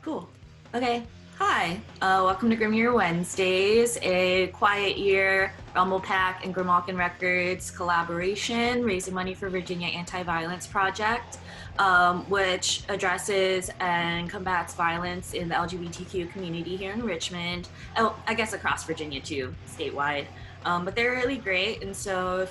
Cool. Okay. Hi. Welcome to Grim Year Wednesdays, a quiet year Rumble Pack and Grimalkin Records collaboration raising money for Virginia Anti-Violence Project, which addresses and combats violence in the LGBTQ community here in Richmond. Oh, I guess across Virginia too, statewide. But they're really great, and so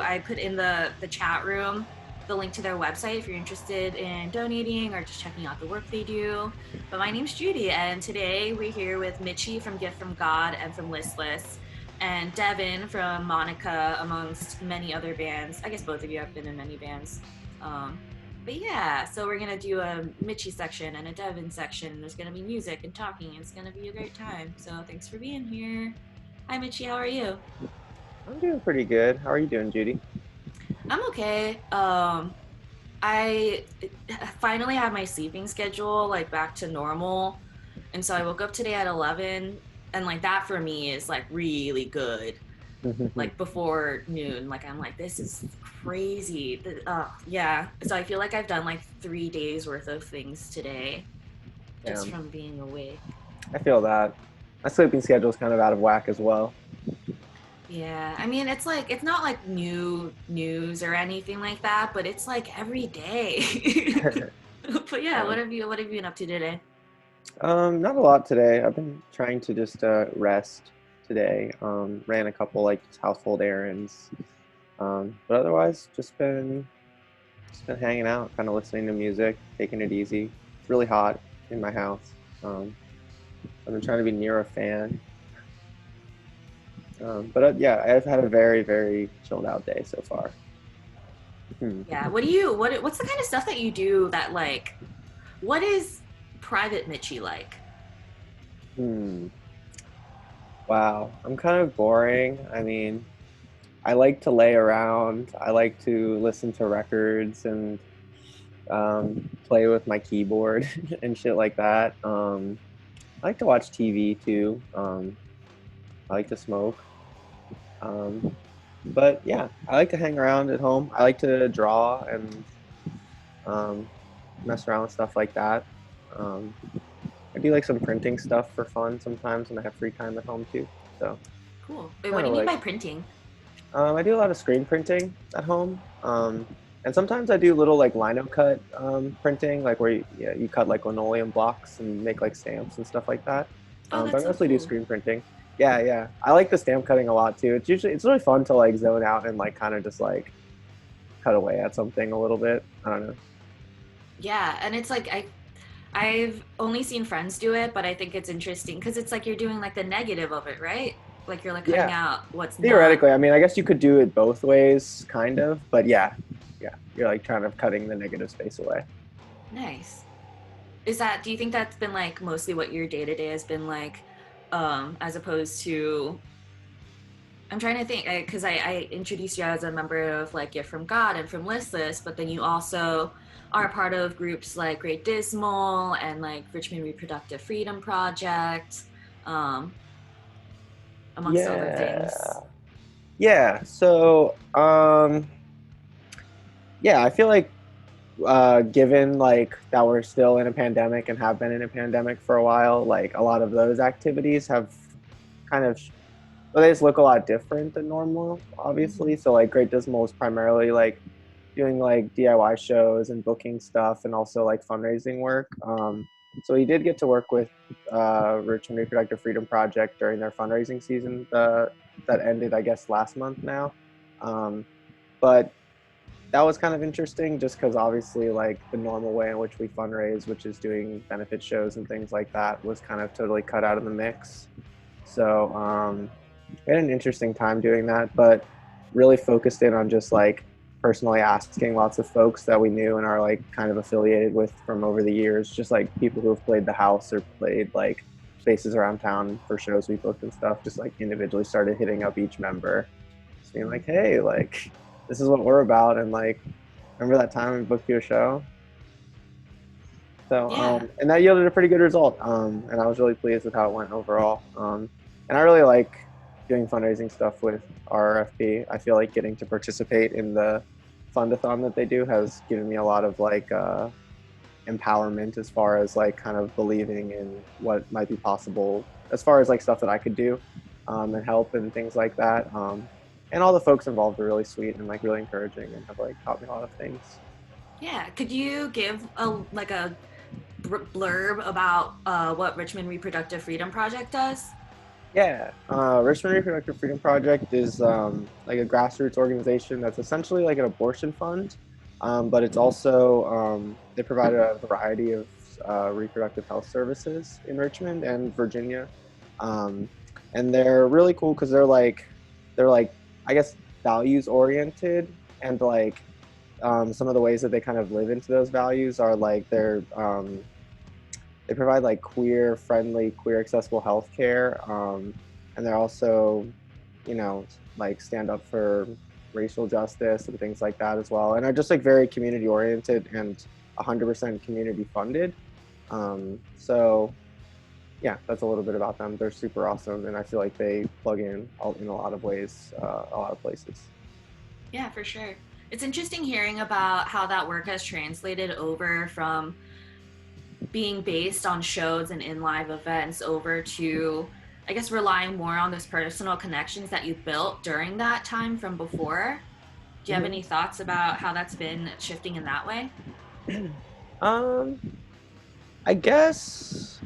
I put in the chat room the link to their website if you're interested in donating or just checking out the work they do. But my name's Judy, and today we're here with Mitchie from Gift from God and from Listless, and Devin from Maneka, amongst many other bands. I guess both of you have been in many bands. But yeah, so we're gonna do a Mitchie section and a Devin section. There's gonna be music and talking. It's gonna be a great time. So thanks for being here. Hi, Mitchie. How are you? I'm doing pretty good. How are you doing, Judy? I'm okay. I finally have my sleeping schedule like back to normal. And so I woke up today at 11, and like that for me is like really good. Like before noon, like I'm like, this is crazy. Yeah. So I feel like I've done like 3 days worth of things today just Yeah, from being awake. I feel that. My sleeping schedule is kind of out of whack as well. Yeah. I mean, it's like, it's not like new news or anything like that, but it's like every day. But yeah, Yeah. what have you been up to today? Not a lot today. I've been trying to just rest today. Ran a couple like just household errands. But otherwise, just been hanging out, kind of listening to music, taking it easy. It's really hot in my house. Um, I've been trying to be near a fan. But yeah, I've had a very, very chilled out day so far. Hmm. Yeah. What's the kind of stuff that you do that like what is private Mitchie like? Hmm. Wow, I'm kind of boring. I mean, I like to lay around. I like to listen to records and play with my keyboard and shit like that. I like to watch TV too. I like to smoke. Um, but yeah, I like to hang around at home. I like to draw and um, mess around with stuff like that. Um, I do like some printing stuff for fun sometimes when I have free time at home too. So Cool. Wait, what kind do of you mean like by printing? I do a lot of screen printing at home. And sometimes I do little like lino cut printing, like where yeah, you cut like linoleum blocks and make like stamps and stuff like that. Oh, But that's I so mostly do cool. screen printing. Yeah, yeah. I like the stamp cutting a lot too. It's really fun to like zone out and like kind of just like cut away at something a little bit. I don't know. Yeah, and it's like I've only seen friends do it, but I think it's interesting because it's like you're doing like the negative of it, right? Like you're like cutting Yeah, out what's not theoretically, I mean, I guess you could do it both ways, kind of. But yeah, yeah, you're like kind of cutting the negative space away. nice. Do you think that's been like mostly what your day to day has been like, as opposed to I'm trying to think because I introduced you as a member of like Gift from God and from Listless, but then you also are part of groups like Great Dismal and like Richmond Reproductive Freedom Project, um, amongst other things. Yeah. Yeah. Yeah, I feel like given like that we're still in a pandemic and have been in a pandemic for a while, like a lot of those activities have kind of well, they just look a lot different than normal, Mm-hmm. obviously. So like Great Dismal is primarily like doing like DIY shows and booking stuff and also like fundraising work. So we did get to work with Richmond Reproductive Freedom Project during their fundraising season that ended, I guess, last month now. Um, but that was kind of interesting just because obviously like the normal way in which we fundraise, which is doing benefit shows and things like that, was kind of totally cut out of the mix. So we had an interesting time doing that, but really focused in on just like personally asking lots of folks that we knew and are like kind of affiliated with from over the years, just like people who have played the house or played like spaces around town for shows we booked and stuff, just like individually started hitting up each member, just being like, hey, like this is what we're about. And like, remember that time we booked you a show? So, Yeah. and that yielded a pretty good result. And I was really pleased with how it went overall. And I really like doing fundraising stuff with RRFP. I feel like getting to participate in the fundathon that they do has given me a lot of like empowerment as far as like kind of believing in what might be possible as far as like stuff that I could do, and help and things like that. And all the folks involved are really sweet and like really encouraging and have like taught me a lot of things. Yeah, could you give a blurb about what Richmond Reproductive Freedom Project does? Yeah, Richmond Reproductive Freedom Project is like a grassroots organization that's essentially like an abortion fund, but it's also they provide a variety of reproductive health services in Richmond and Virginia, um, and they're really cool because they're like I guess values oriented, and like some of the ways that they kind of live into those values are like they provide like queer friendly, queer accessible healthcare, and they're also, you know, like stand up for racial justice and things like that as well, and are just like very community oriented and 100% community funded. So yeah, that's a little bit about them. They're super awesome, and I feel like they plug in in a lot of ways, a lot of places. Yeah, for sure. It's interesting hearing about how that work has translated over from being based on shows and in live events over to, I guess, relying more on those personal connections that you built during that time from before. Do you have Hmm. any thoughts about how that's been shifting in that way? Um, I guess.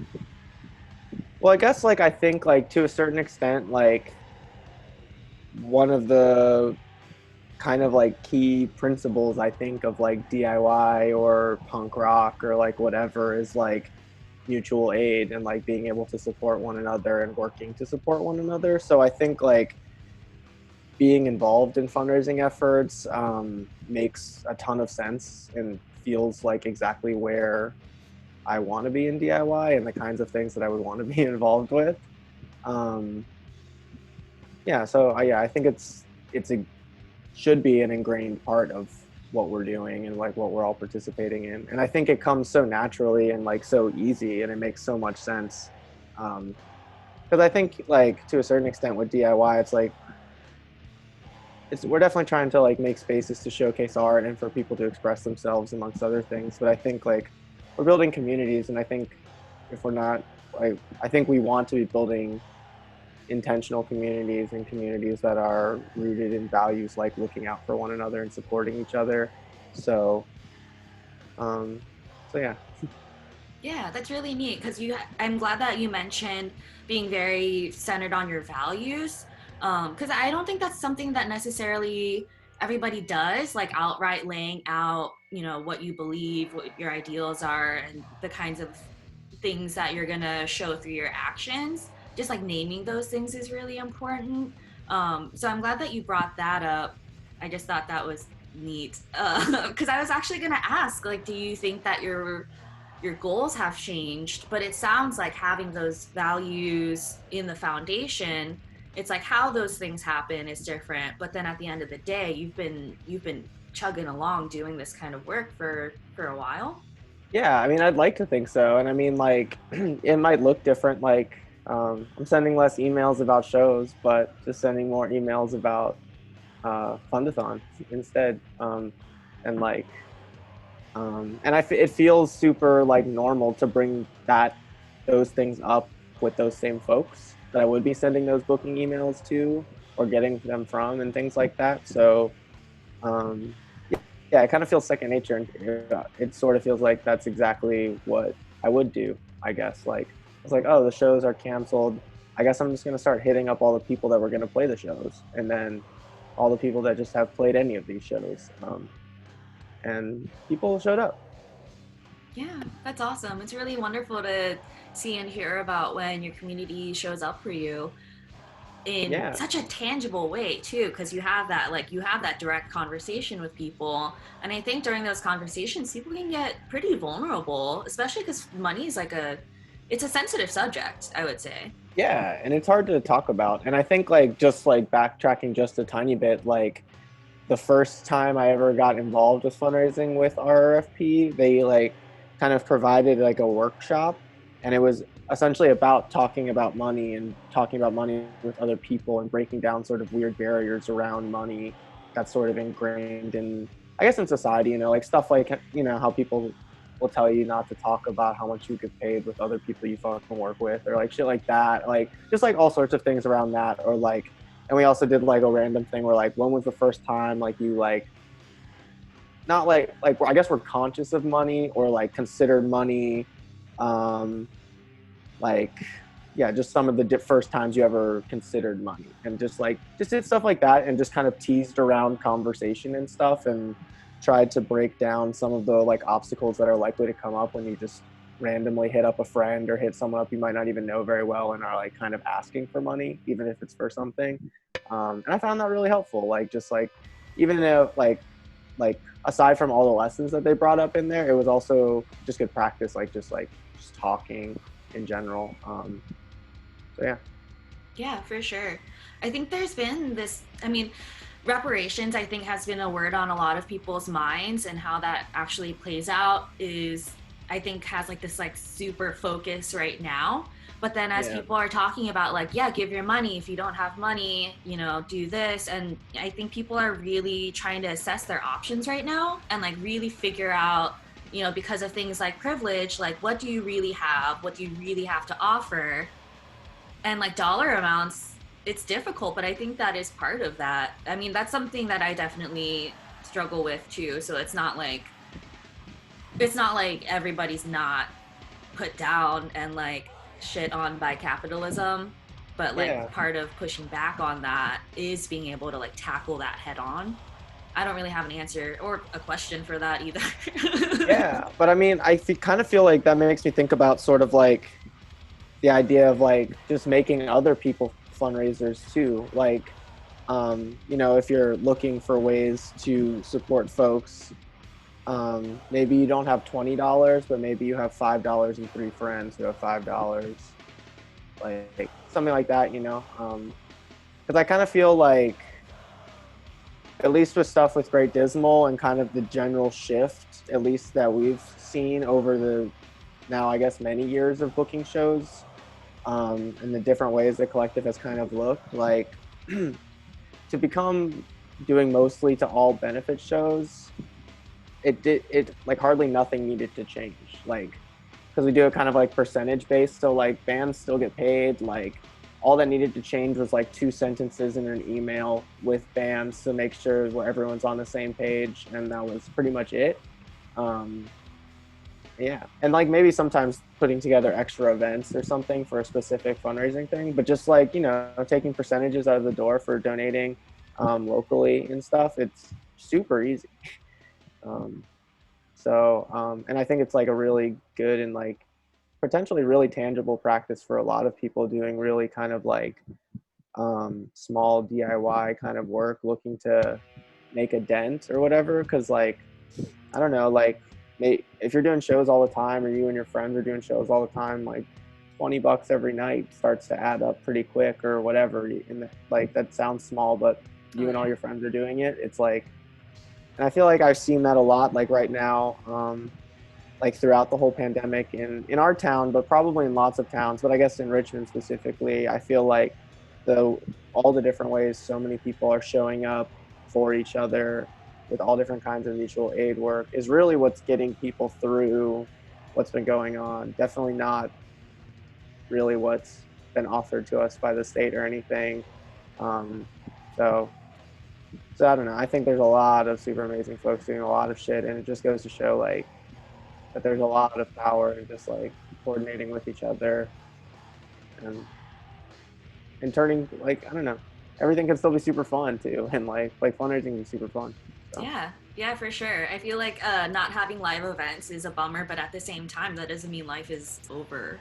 Well, I guess like I think like to a certain extent, like one of the kind of like key principles I think of like DIY or punk rock or like whatever is like mutual aid and like being able to support one another and working to support one another. So I think like being involved in fundraising efforts makes a ton of sense and feels like exactly where I want to be in DIY and the kinds of things that I would want to be involved with. Um, yeah, so yeah, I think it's a should be an ingrained part of what we're doing and like what we're all participating in. And I think it comes so naturally and like so easy, and it makes so much sense. Because I think like to a certain extent with DIY, it's like we're definitely trying to like make spaces to showcase art and for people to express themselves amongst other things. But I think like we're building communities, and I think if we're not like I think we want to be building intentional communities and communities that are rooted in values like looking out for one another and supporting each other. So, um, so yeah. Yeah, that's really neat because I'm glad that you mentioned being very centered on your values. Because I don't think that's something that necessarily everybody does, like outright laying out, what you believe, what your ideals are, and the kinds of things that you're gonna show through your actions. Just like naming those things is really important. So I'm glad that you brought that up. I just thought that was neat because I was actually gonna ask, like, do you think that your goals have changed, but it sounds like having those values in the foundation, it's like how those things happen is different, but then at the end of the day, you've been chugging along doing this kind of work for a while. Yeah, I mean, I'd like to think so. And I mean, like, it might look different. Like, I'm sending less emails about shows, but just sending more emails about fundathon instead. And like, and it feels super like normal to bring those things up with those same folks that I would be sending those booking emails to or getting them from and things like that. So um, yeah, it kind of feels second nature, and it sort of feels like that's exactly what I would do. I guess like it's like, oh, the shows are canceled. I guess I'm just gonna start hitting up all the people that were gonna play the shows, and then all the people that just have played any of these shows. And people showed up. Yeah, that's awesome. It's really wonderful to see and hear about when your community shows up for you in Yeah, such a tangible way too, because you have that direct conversation with people, and I think during those conversations people can get pretty vulnerable, especially because money is it's a sensitive subject, I would say. yeah, and it's hard to talk about. And I think like just like backtracking just a tiny bit, like the first time I ever got involved with fundraising with RRFP, they like kind of provided like a workshop, and it was essentially about talking about money and talking about money with other people and breaking down sort of weird barriers around money that's sort of ingrained in, I guess, in society, like stuff like, how people will tell you not to talk about how much you get paid with other people you fucking work with, or like shit like that. Like just like all sorts of things around that. Or like, and we also did like a random thing where like, when was the first time like you like, not like I guess we're conscious of money or like considered money, like yeah, just some of the first times you ever considered money, and just did stuff like that, and just kind of teased around conversation and stuff, and tried to break down some of the like obstacles that are likely to come up when you just randomly hit up a friend or hit someone up you might not even know very well and are like kind of asking for money, even if it's for something. And I found that really helpful. Like just like, even if like aside from all the lessons that they brought up in there, it was also just good practice, like just talking in general. So yeah. Yeah, for sure. I think there's been this, I mean, reparations, I think, has been a word on a lot of people's minds, and how that actually plays out is, I think, has like this like super focus right now. But then as Yeah. people are talking about like, yeah, give your money. If you don't have money, you know, do this. And I think people are really trying to assess their options right now and like really figure out, you know, because of things like privilege, like what do you really have? What do you really have to offer? And like dollar amounts, it's difficult, but I think that is part of that. I mean, that's something that I definitely struggle with too. So it's not like everybody's not put down and like shit on by capitalism, but like Yeah. part of pushing back on that is being able to like tackle that head on. I don't really have an answer or a question for that either. Yeah, but I mean, kind of feel like that makes me think about sort of like the idea of like just making other people fundraisers too. Like, you know, if you're looking for ways to support folks, maybe you don't have $20, but maybe you have $5 and three friends who have $5, like something like that, you know. Because I kind of feel like, at least with stuff with Great Dismal and kind of the general shift, at least that we've seen over the now, I guess, many years of booking shows, and the different ways the collective has kind of looked like, to become doing mostly to all benefit shows, it like hardly nothing needed to change, like because we do it kind of like percentage based, so like bands still get paid. Like all that needed to change was like two sentences in an email with bands to make sure where everyone's on the same page, and that was pretty much it. um yeah, and like maybe sometimes putting together extra events or something for a specific fundraising thing, but just like, you know, taking percentages out of the door for donating locally and stuff, it's super easy. um and I think it's like a really good and like potentially really tangible practice for a lot of people doing really kind of like small DIY kind of work, looking to make a dent or whatever. Because like, I don't know, like if you're doing shows all the time, or you and your friends are doing shows all the time, like $20 every night starts to add up pretty quick, or whatever. And like that sounds small, but Oh you and all yeah. your friends are doing it. It's like, and I feel like I've seen that a lot, like right now, like throughout the whole pandemic in our town, but probably in lots of towns. But I guess in Richmond specifically, I feel like the all the different ways so many people are showing up for each other with all different kinds of mutual aid work is really what's getting people through what's been going on. Definitely not really what's been offered to us by the state or anything. Um, so so I don't know. I think there's a lot of super amazing folks doing a lot of shit, and it just goes to show like that there's a lot of power in just like coordinating with each other, and turning, like, I don't know, everything can still be super fun too, and like fundraising is super fun. So Yeah, yeah, for sure. I feel like not having live events is a bummer, but at the same time, that doesn't mean life is over.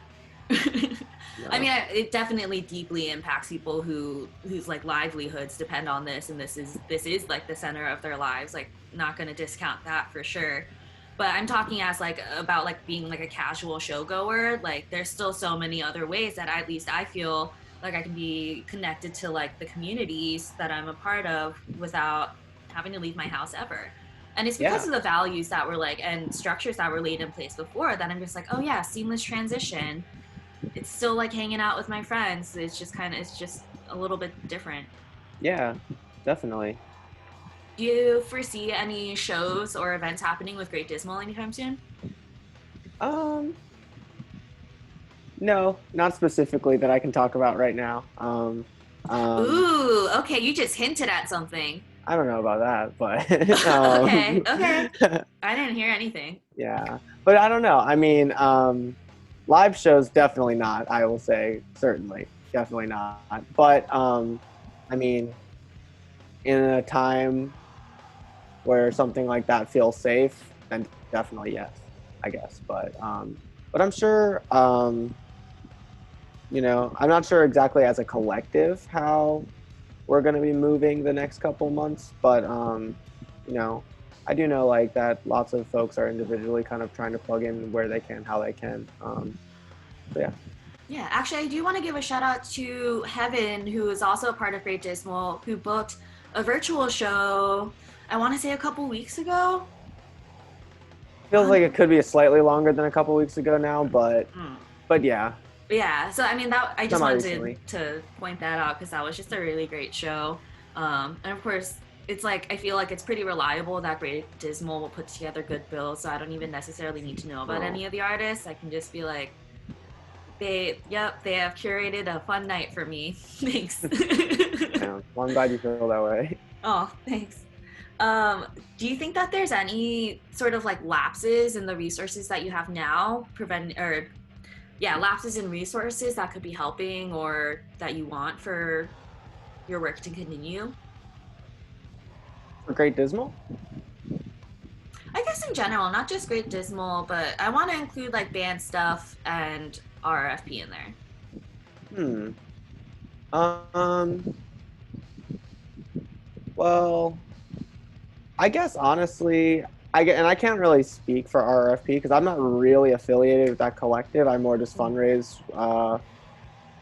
I no. mean, it definitely deeply impacts people whose like livelihoods depend on this, and this is like the center of their lives. Like, not going to discount that for sure. But I'm talking as like about like being like a casual showgoer. Like, there's still so many other ways that at least I feel like I can be connected to like the communities that I'm a part of without having to leave my house ever. And it's because Yeah. of the values that were like and structures that were laid in place before that I'm just like, oh yeah, seamless transition. It's still like hanging out with my friends. It's just a little bit different. Yeah, definitely. Do you foresee any shows or events happening with Great Dismal anytime soon? Um, no, not specifically that I can talk about right now. Um, Ooh, okay, you just hinted at something. I don't know about that, but Okay, okay. I didn't hear anything. yeah, but I don't know. I mean, live shows definitely not. I will say certainly, definitely not. But I mean, in a time where something like that feels safe, then definitely yes, I guess. But I'm sure, I'm not sure exactly as a collective how we're going to be moving the next couple months, but you know, I do know like that lots of folks are individually kind of trying to plug in where they can, how they can. So yeah. Yeah, actually, I do want to give a shout out to Heaven, who is also a part of Great Dismal, who booked a virtual show, I want to say a couple weeks ago. Feels like it could be a slightly longer than a couple weeks ago now, Mm. but yeah, Yeah, so I mean, that I just semi wanted recently. to point that out because that was just a really great show. And of course, it's like I feel like it's pretty reliable that Great Dismal will put together good bills, so I don't even necessarily need to know about Oh, any of the artists. I can just be like, they have curated a fun night for me. Thanks. yeah. Well, I'm glad you feel that way. Oh, thanks. Um, do you think that there's any sort of like lapses in the resources that you have now, lapses in resources that could be helping or that you want for your work to continue? For Great Dismal? I guess in general, not just Great Dismal, but I want to include like band stuff and RFP in there. Hmm. Um. Well, I guess honestly, I can't really speak for RFP because I'm not really affiliated with that collective. I more just fundraise,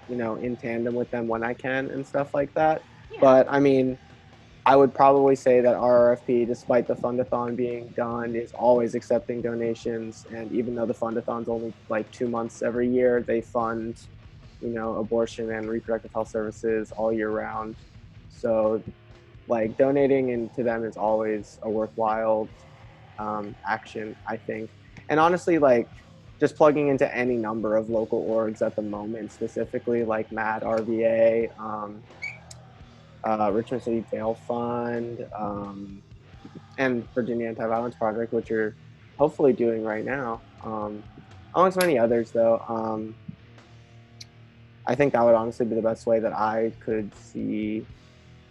in tandem with them when I can and stuff like that. Yeah. But I mean, I would probably say that RRFP, despite the fundathon being done, is always accepting donations. And even though the fundathon's only like 2 months every year, they fund, abortion and reproductive health services all year round. So like donating into them is always a worthwhile action, I think. And honestly, like just plugging into any number of local orgs at the moment, specifically like MAD, RVA, Richmond City Bail Fund, and Virginia Anti-Violence Project, which you're hopefully doing right now, amongst many others, though. I think that would honestly be the best way that I could see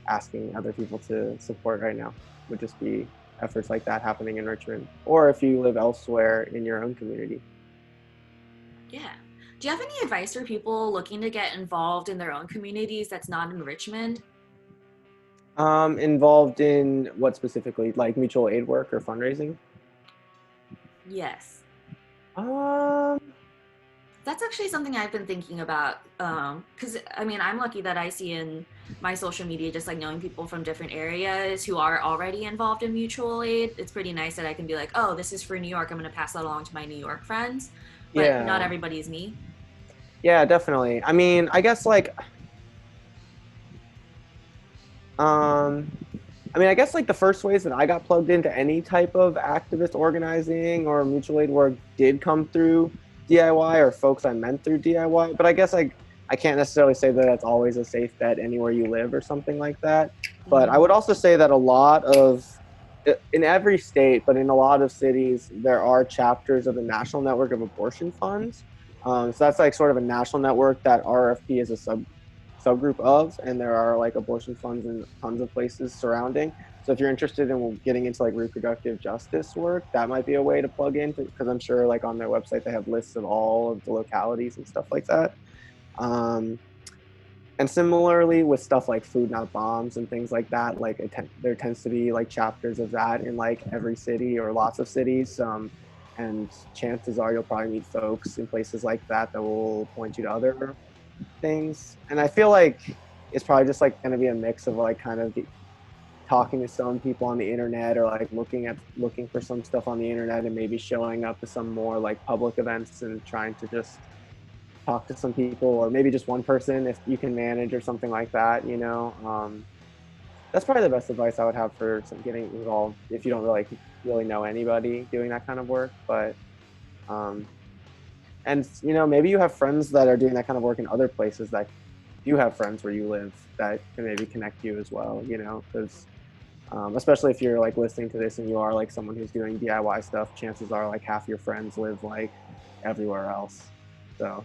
asking other people to support right now, would just be efforts like that happening in Richmond, or if you live elsewhere in your own community. Yeah. Do you have any advice for people looking to get involved in their own communities that's not in Richmond? Involved in what specifically, like mutual aid work or fundraising? Yes. Um, That's actually something I've been thinking about. Because I mean, I'm lucky that I see in my social media just like knowing people from different areas who are already involved in mutual aid. It's pretty nice that I can be like, oh, this is for New York. I'm going to pass that along to my New York friends. But not yeah, everybody is me. yeah, definitely. I mean, I guess like Um, I guess like the first ways that I got plugged into any type of activist organizing or mutual aid work did come through DIY or folks I met through DIY. But I guess I can't necessarily say that that's always a safe bet anywhere you live or something like that. But I Mm-hmm. would also say that in every state, but in a lot of cities, there are chapters of the National Network of Abortion Funds. So that's like sort of a national network that RFP is a subgroup of, and there are like abortion funds in tons of places surrounding. So if you're interested in getting into like reproductive justice work, that might be a way to plug in, because I'm sure like on their website they have lists of all of the localities and stuff like that. Um, and similarly with stuff like Food Not Bombs and things like that, like there tends to be like chapters of that in like every city or lots of cities. And chances are you'll probably meet folks in places like that that will point you to other things. And I feel like it's probably just like going to be a mix of like kind of talking to some people on the internet, or like looking for some stuff on the internet, and maybe showing up to some more like public events and trying to just talk to some people, or maybe just one person if you can manage or something like that. That's probably the best advice I would have for some getting involved if you don't really know anybody doing that kind of work. But And maybe you have friends that are doing that kind of work in other places that you have friends where you live that can maybe connect you as well, because especially if you're like listening to this and you are like someone who's doing DIY stuff, chances are like half your friends live like everywhere else. So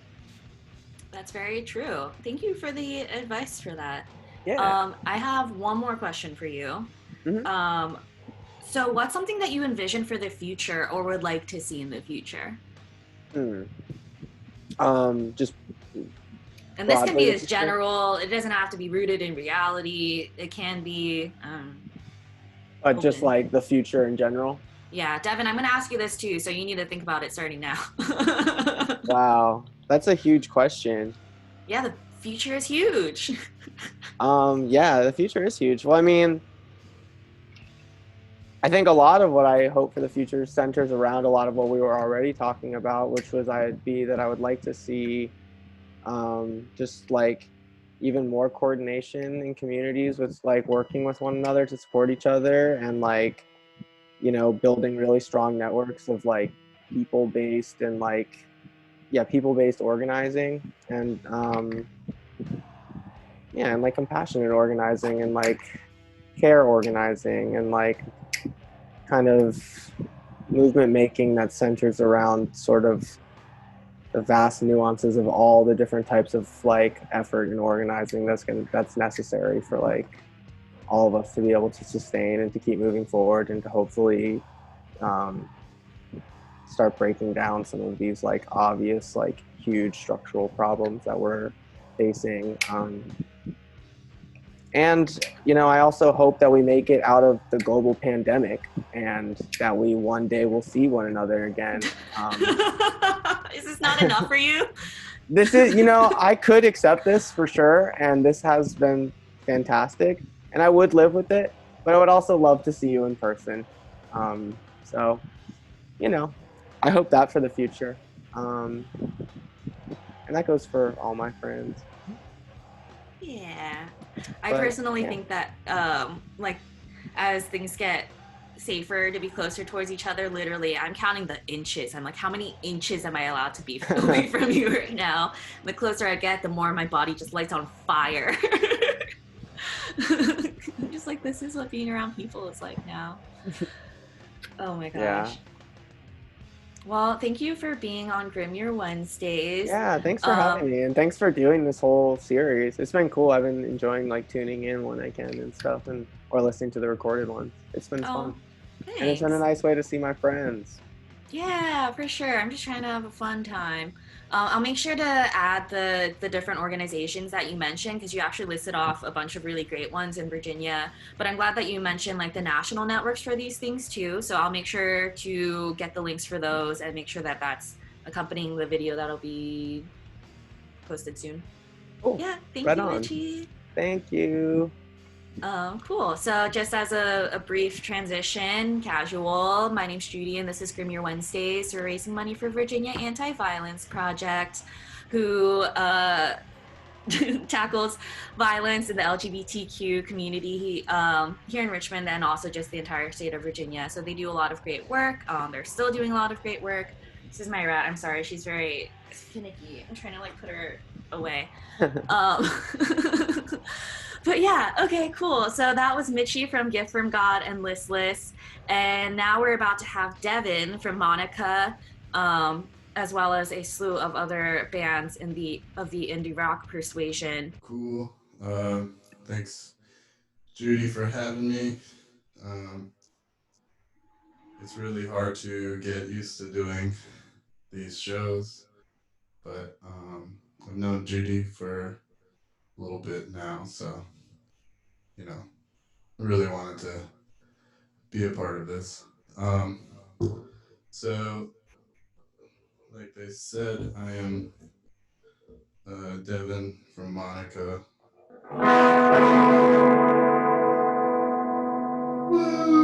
That's very true. Thank you for the advice for that. yeah. I have one more question for you. Hmm. Um, so, what's something that you envision for the future or would like to see in the future? Hmm. Just And this can broadly be the as future. general. It doesn't have to be rooted in reality. It can be Just open. like the future in general. Yeah, Devin, I'm going to ask you this too, so you need to think about it starting now. Wow, that's a huge question. Yeah, the future is huge. Yeah, the future is huge. Well, I mean, I think a lot of what I hope for the future centers around a lot of what we were already talking about, which was that I would like to see just like even more coordination in communities with like working with one another to support each other and like building really strong networks of like people based and like yeah people based organizing and yeah and like compassionate organizing and like care organizing and like kind of movement making that centers around sort of the vast nuances of all the different types of like effort and organizing that's necessary for like all of us to be able to sustain and to keep moving forward and to hopefully um, start breaking down some of these like obvious like huge structural problems that we're facing. And I also hope that we make it out of the global pandemic and that we one day will see one another again. Is this not enough for you? This is, I could accept this for sure, and this has been fantastic, and I would live with it, but I would also love to see you in person. So, you know, I hope that for the future. Um, and that goes for all my friends. Yeah. I But personally yeah. think that, like, as things get safer to be closer towards each other, literally, I'm counting the inches. I'm like, how many inches am I allowed to be away from you right now? And the closer I get, the more my body just lights on fire. I'm just like, this is what being around people is like now. Oh my Yeah. gosh. Well, thank you for being on Grim Your Wednesdays. Yeah, thanks for having Um, me and thanks for doing this whole series. It's been cool. I've been enjoying like tuning in when I can and stuff and or listening to the recorded ones. It's been oh, fun. And it's been a thanks. nice way to see my friends. Yeah, for sure. I'm just trying to have a fun time. I'll make sure to add the different organizations that you mentioned because you actually listed off a bunch of really great ones in Virginia. But I'm glad that you mentioned like the national networks for these things too. So I'll make sure to get the links for those and make sure that that's accompanying the video that'll be posted soon. Cool. Yeah, thank Right you, on. Mitchie. Thank you. Cool. So, just as a brief transition, casual, my name's Judy, and this is Grim Your Wednesdays. We're raising money for Virginia Anti-Violence Project, who tackles violence in the LGBTQ community here in Richmond and also just the entire state of Virginia. So, they do a lot of great work. They're still doing a lot of great work. This is my rat. I'm sorry. She's very finicky. I'm trying to like put her away. Um, but yeah, okay, cool. So that was Mitchie from Gift from God and Listless. And now we're about to have Devin from Maneka, as well as a slew of other bands in the indie rock persuasion. Cool. Thanks, Judy, for having me. Um, it's really hard to get used to doing these shows, but I've known Judy for a little bit now, so I really wanted to be a part of this. Um, so, like they said, I am Devin from Monica. Woo!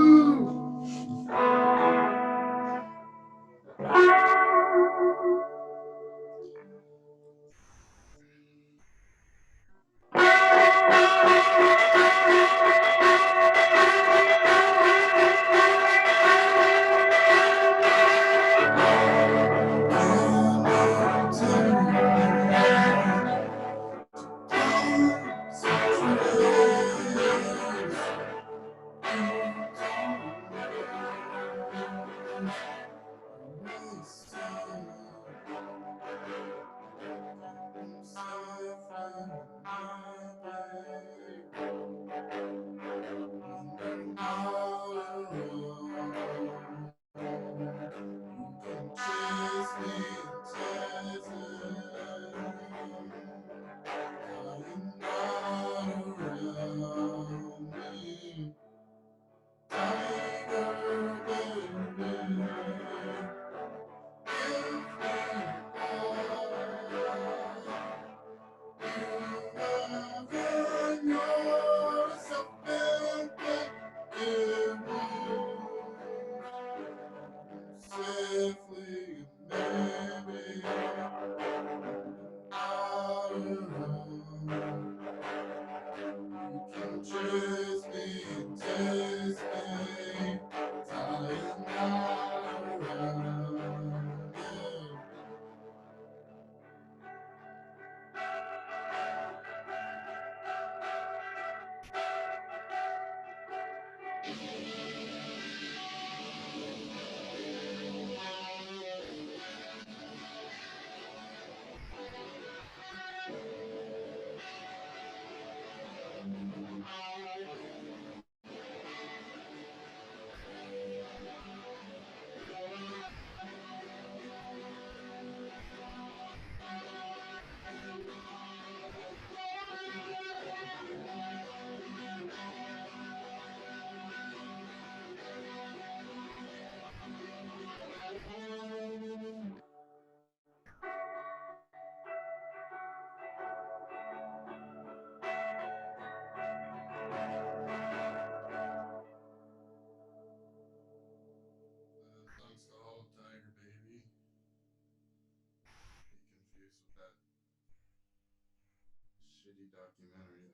shitty documentary that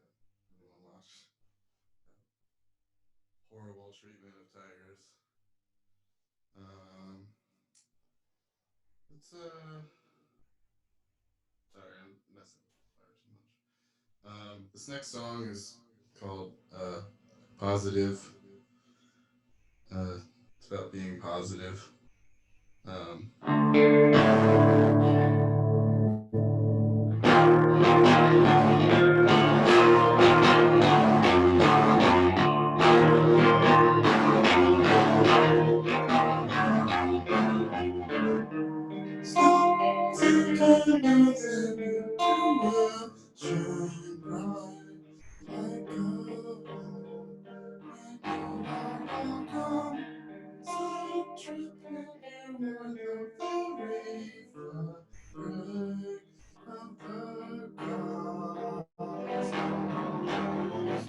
everyone watched. Horrible treatment of tigers. Um, it's sorry, I'm messing with the fire too much. This next song is called Positive. It's about being positive. Um, Stop thinking nothing you will shine bright like gold. When you are welcome, stop tripping you are the very of the cosmos.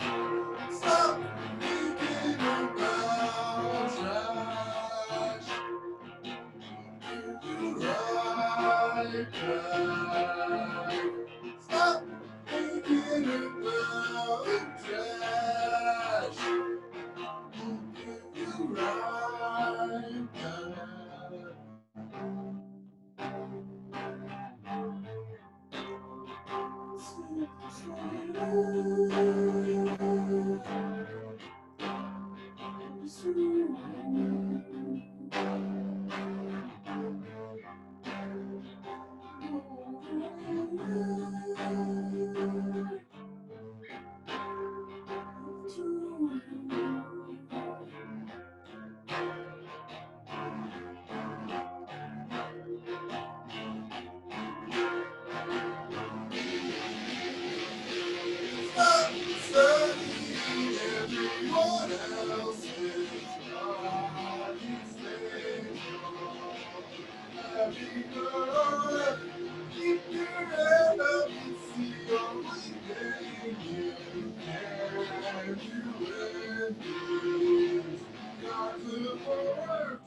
Stop thinking about trash. You right back. Stop thinking about trash. You right back. Stop studying everyone else's body stage. Happy birthday. Keep your head up and see the only thing you can do is got to work.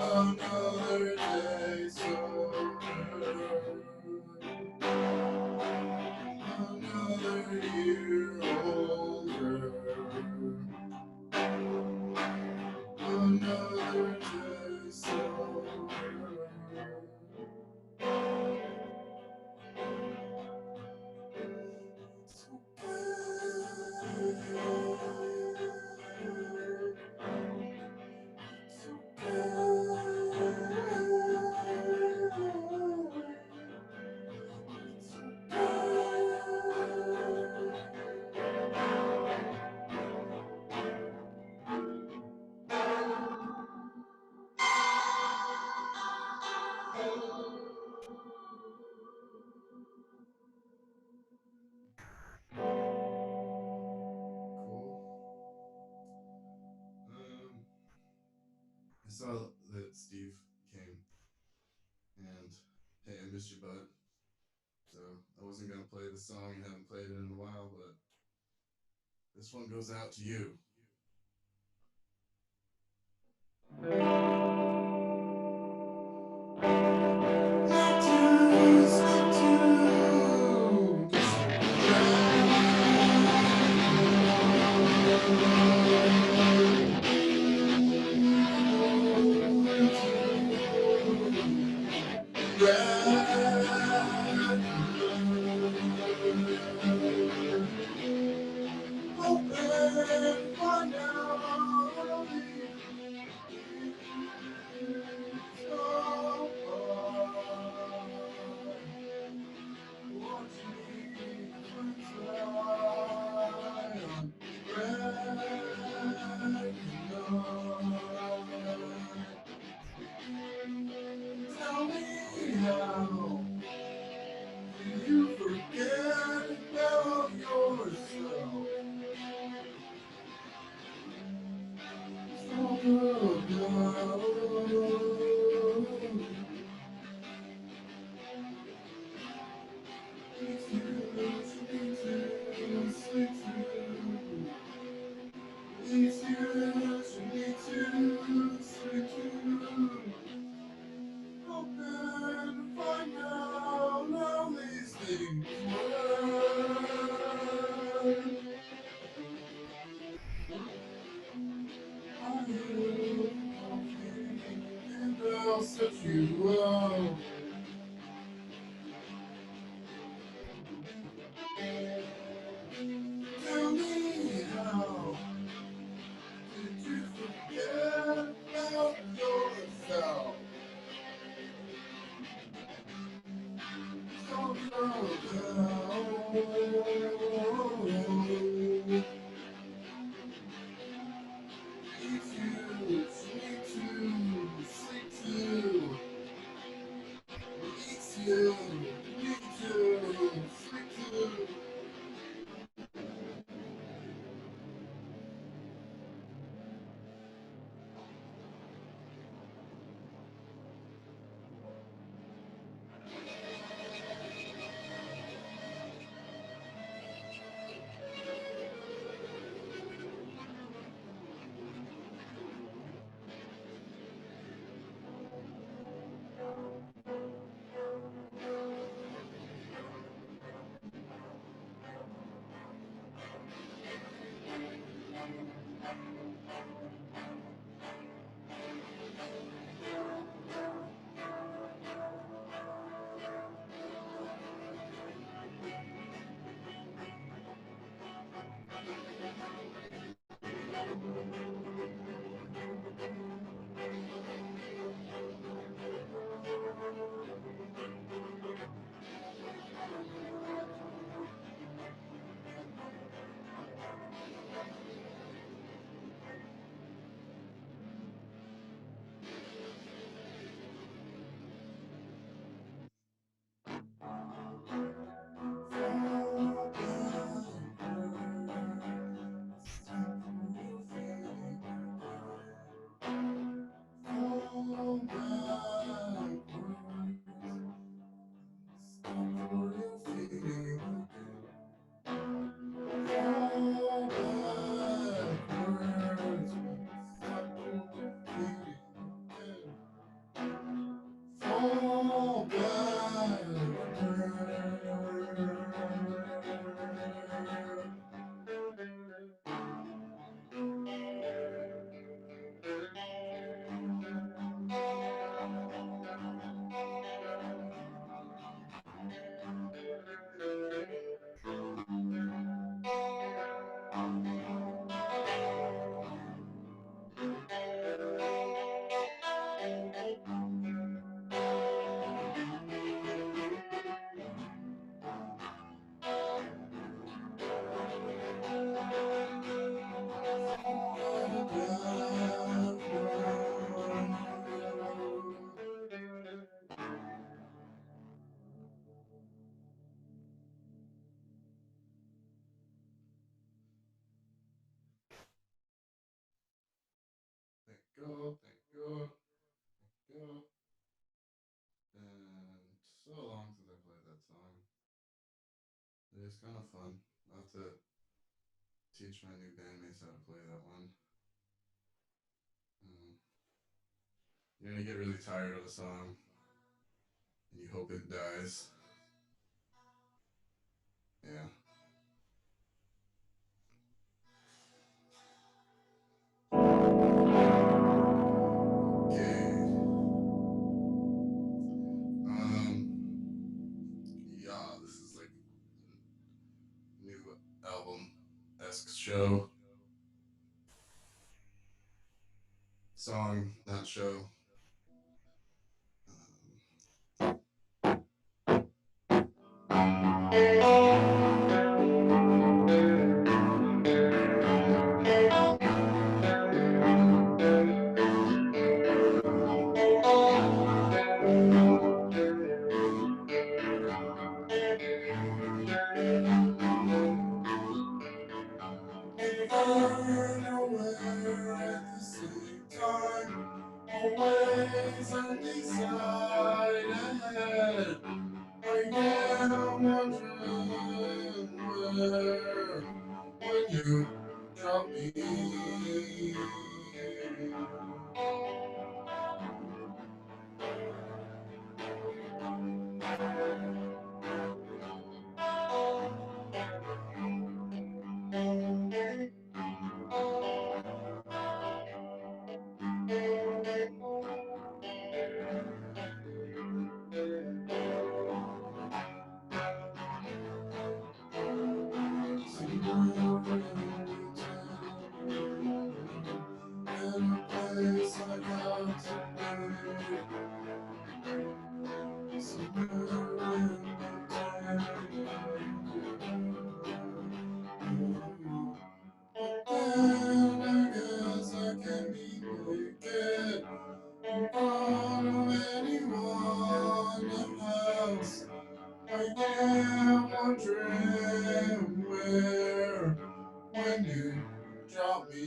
Another day sober. Another year older. Another day sober. Cool. I saw that Steve came, and hey, I missed you, bud. So I wasn't gonna play the song. I haven't played it in a while, but this one goes out to you. Open for now. Thank God, thank God, thank God. And so long since I played that song. It's kind of fun. I'll have to teach my new bandmates how to play that one. Um, you're gonna get really tired of a song, and you hope it dies. Yeah. Okay. Yeah, this is like a new album-esque show. Song, not show. Unaware at the same time, always on the side ahead. I am wondering where when you drop me. I am wondering where when you drop me.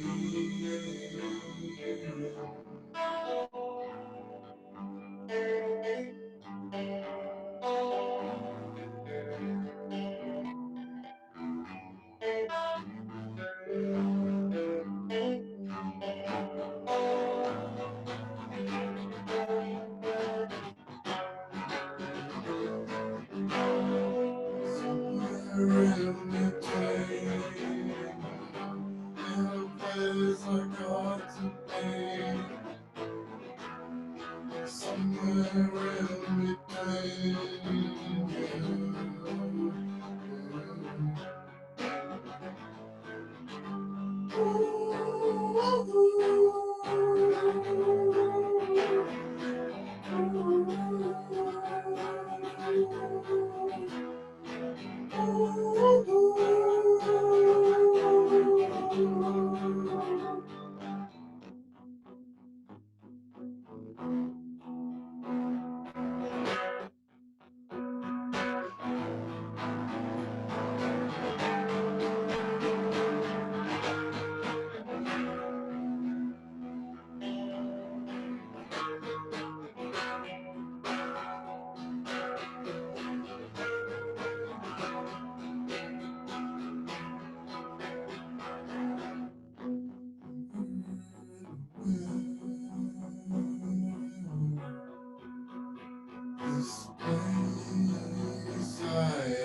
This place I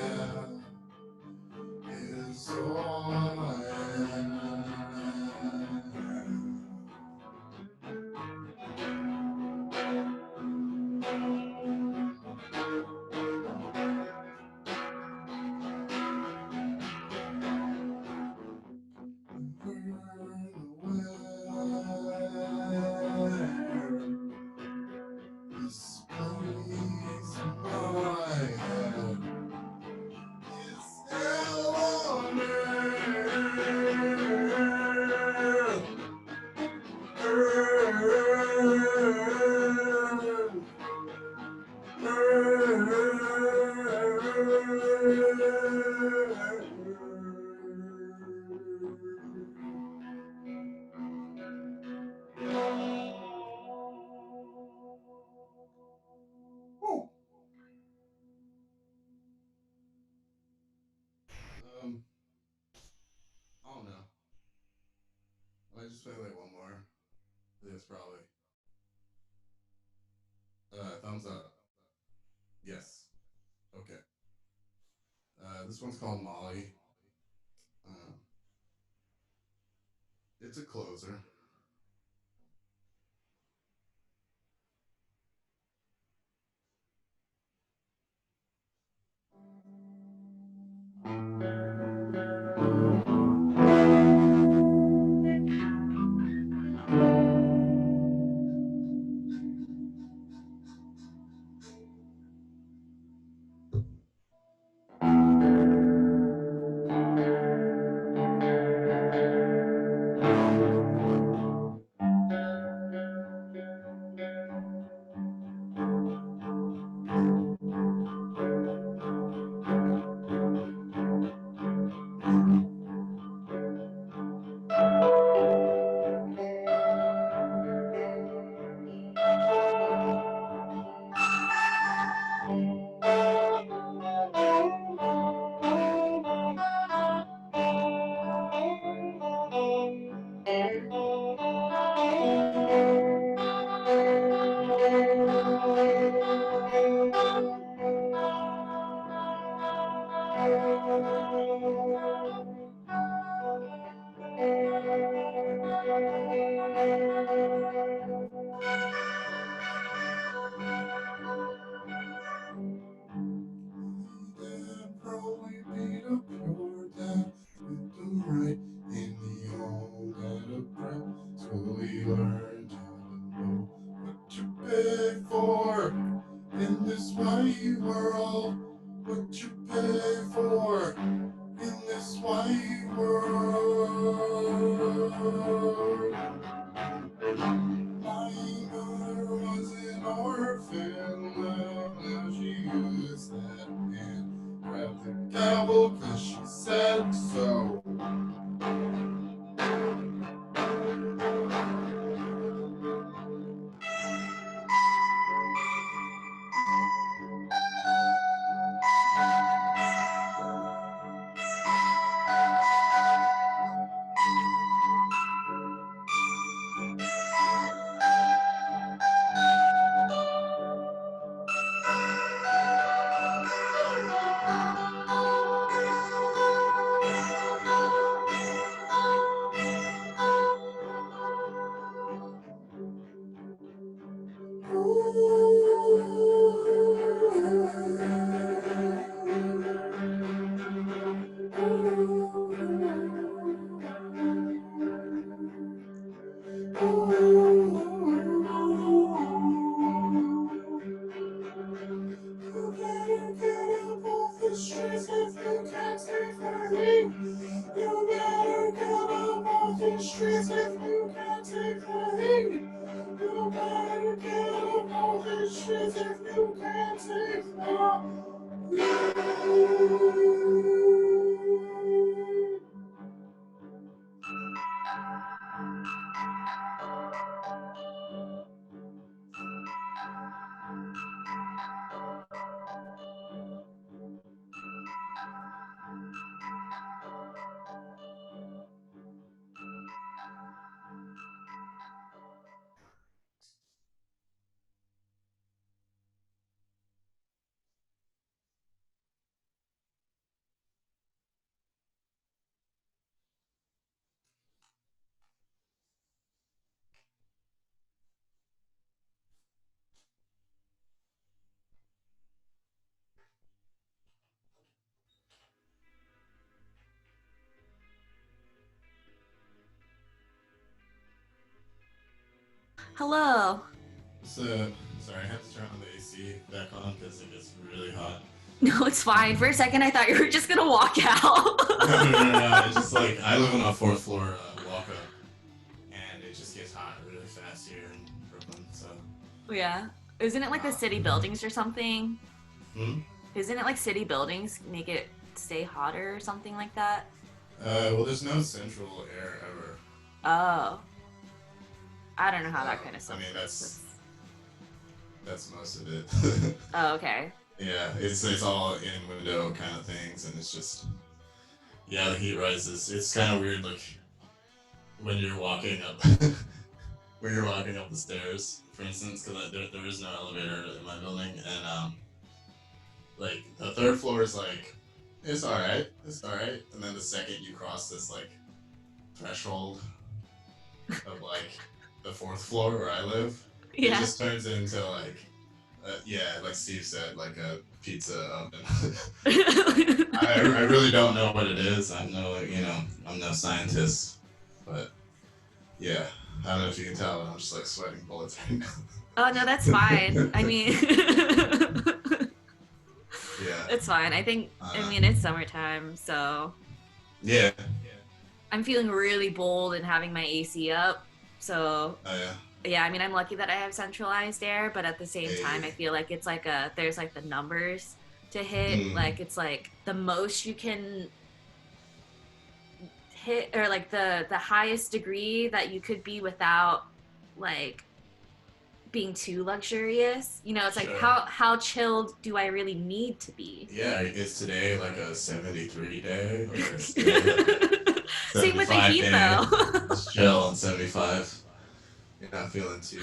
am is all I am. This place I am is hell on I don't know. I might just play like one more. This probably. Thumbs up. Yes. Okay. This one's called Molly. Um, it's a closer. pay for in this white world? What you pay for in this white world? My mother was an orphan. Well, she used that and grabbed the gavel 'cause she said so. Hello. So, sorry, I had to turn on the AC back on because it gets really hot. No, it's fine. For a second, I thought you were just gonna walk out. No. It's just like I live on a 4th floor walk up, and it just gets hot really fast here in Brooklyn. So. Yeah. Isn't it like the city buildings or something? Hmm? Isn't it like city buildings make it stay hotter or something like that? Well, there's no central air ever. Oh. I don't know how that kind of stuff I mean, works. that's most of it. Oh, okay. Yeah, it's all in window kind of things, and it's just the heat rises. It's kind of weird, like when you're walking up the stairs, for instance, because there is no elevator in my building, and like the 3rd floor is like it's all right, and then the second you cross this like threshold of like the 4th floor where I live, Yeah. it just turns into like like Steve said, like a pizza oven. I really don't know what it is. I'm no scientist, but yeah, I don't know if you can tell, but I'm just like sweating bullets right now. Oh no, that's fine. I mean, yeah, it's fine. I think it's summertime, so yeah. I'm feeling really bold and having my AC up. So Oh yeah. yeah, I mean, I'm lucky that I have centralized air, but at the same time, I feel like it's like there's like the numbers to hit. Like it's like the most you can hit, or like the highest degree that you could be without like being too luxurious. You know, it's like Sure. how chilled do I really need to be? Yeah, is today like a 73 day? Or is Same with the heat though. Just chill on 75. You're not feeling too.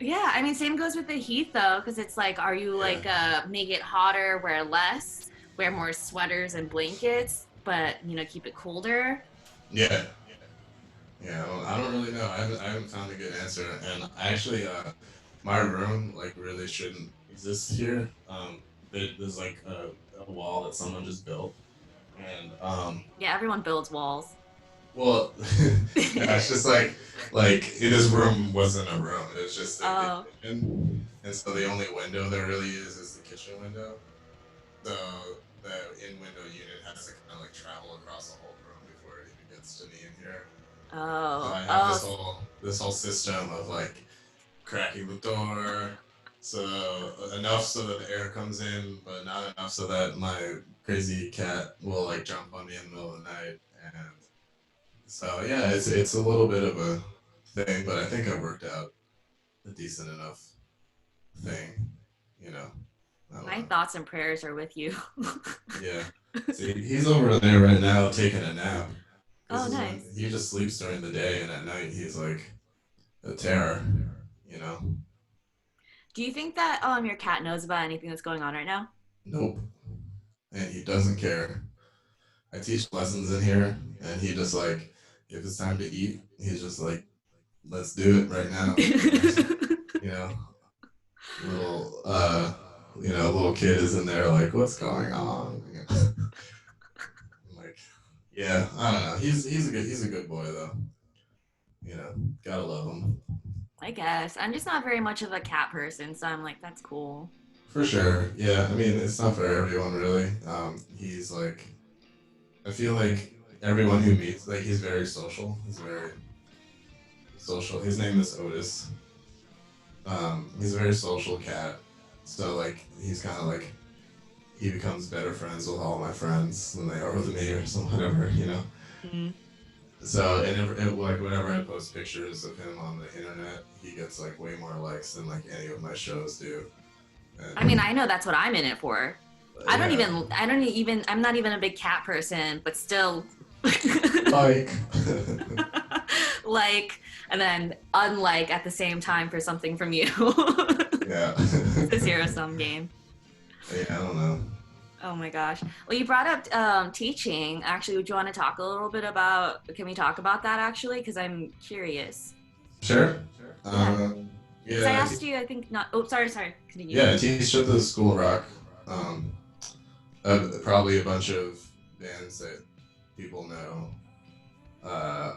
Yeah, I mean, same goes with the heat though, because it's like, are you like make it hotter, wear less, wear more sweaters and blankets, but keep it colder? Yeah. Yeah, well, I don't really know. I haven't found a good answer, and actually, my room like really shouldn't exist here. There's like a wall that someone just built, and Yeah, everyone builds walls. Well, yeah, it's just like his room wasn't a room. It was just like the Oh. kitchen, and so the only window there really is the kitchen window. So the in-window unit has to kind of like travel across the whole room before it even gets to me in here. So Oh. I have Oh. this whole system of like cracking the door, so enough so that the air comes in, but not enough so that my crazy cat will like jump on me in the middle of the night. And so yeah, it's a little bit of a thing, but I think I worked out a decent enough thing, you know. I don't My know. thoughts and prayers are with you. Yeah. See, he's over there right now taking a nap. This Oh, is when nice. he just sleeps during the day, and at night he's like a terror, you know. Do you think that your cat knows about anything that's going on right now? Nope. And he doesn't care. I teach lessons in here, and he just like, if it's time to eat, he's just like, let's do it right now. You know, little little kid is in there like, what's going on? You know? I'm like, yeah, I don't know. He's a good boy though. You know, gotta love him. I guess. I'm just not very much of a cat person, so I'm like, that's cool. For sure. Yeah, I mean, it's not for everyone really. He's like, I feel like everyone who meets, like, he's very social. He's very social. His name is Otis. He's a very social cat. So like, he's kind of like, he becomes better friends with all my friends than they are with me or some whatever, you know. Mm. So and like whenever I post pictures of him on the internet, he gets like way more likes than like any of my shows do. I mean, And I know that's what I'm in it for. yeah, I'm not even a big cat person, but still. like Like, and then unlike at the same time for something from you. yeah, The zero sum game. yeah. I don't know. Oh my gosh. Well, you brought up teaching. Actually, would you want to talk a little bit about? Can we talk about that actually? Because I'm curious. Sure. Yeah. Because I Yeah, asked you, I think not. Oh, sorry. Continue. yeah. I teach at the School of Rock. Probably a bunch of bands that people know.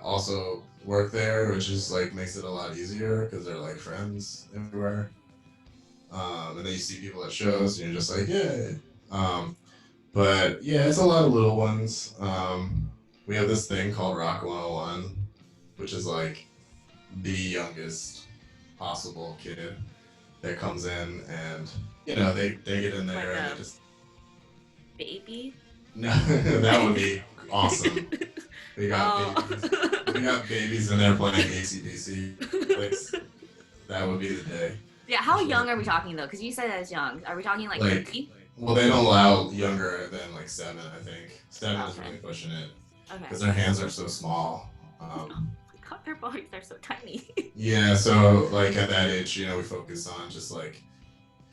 Also work there, which is like makes it a lot easier because they're like friends everywhere. And then you see people at shows, and you're just like, yeah. But yeah, it's a lot of little ones. We have this thing called Rock 101, which is like the youngest possible kid that comes in, and they get in there Like and a they just baby. no, that would be awesome. We got babies. We got babies in there playing ACDC. Like that would be the day. Yeah. How young are we talking though? Because you said as young. Are we talking like Like, 3? well, they don't allow younger than like 7. I think 7 is Okay. really pushing it Okay. because their hands are so small. Oh my god, their bodies are so tiny. Yeah, so like at that age, we focus on just like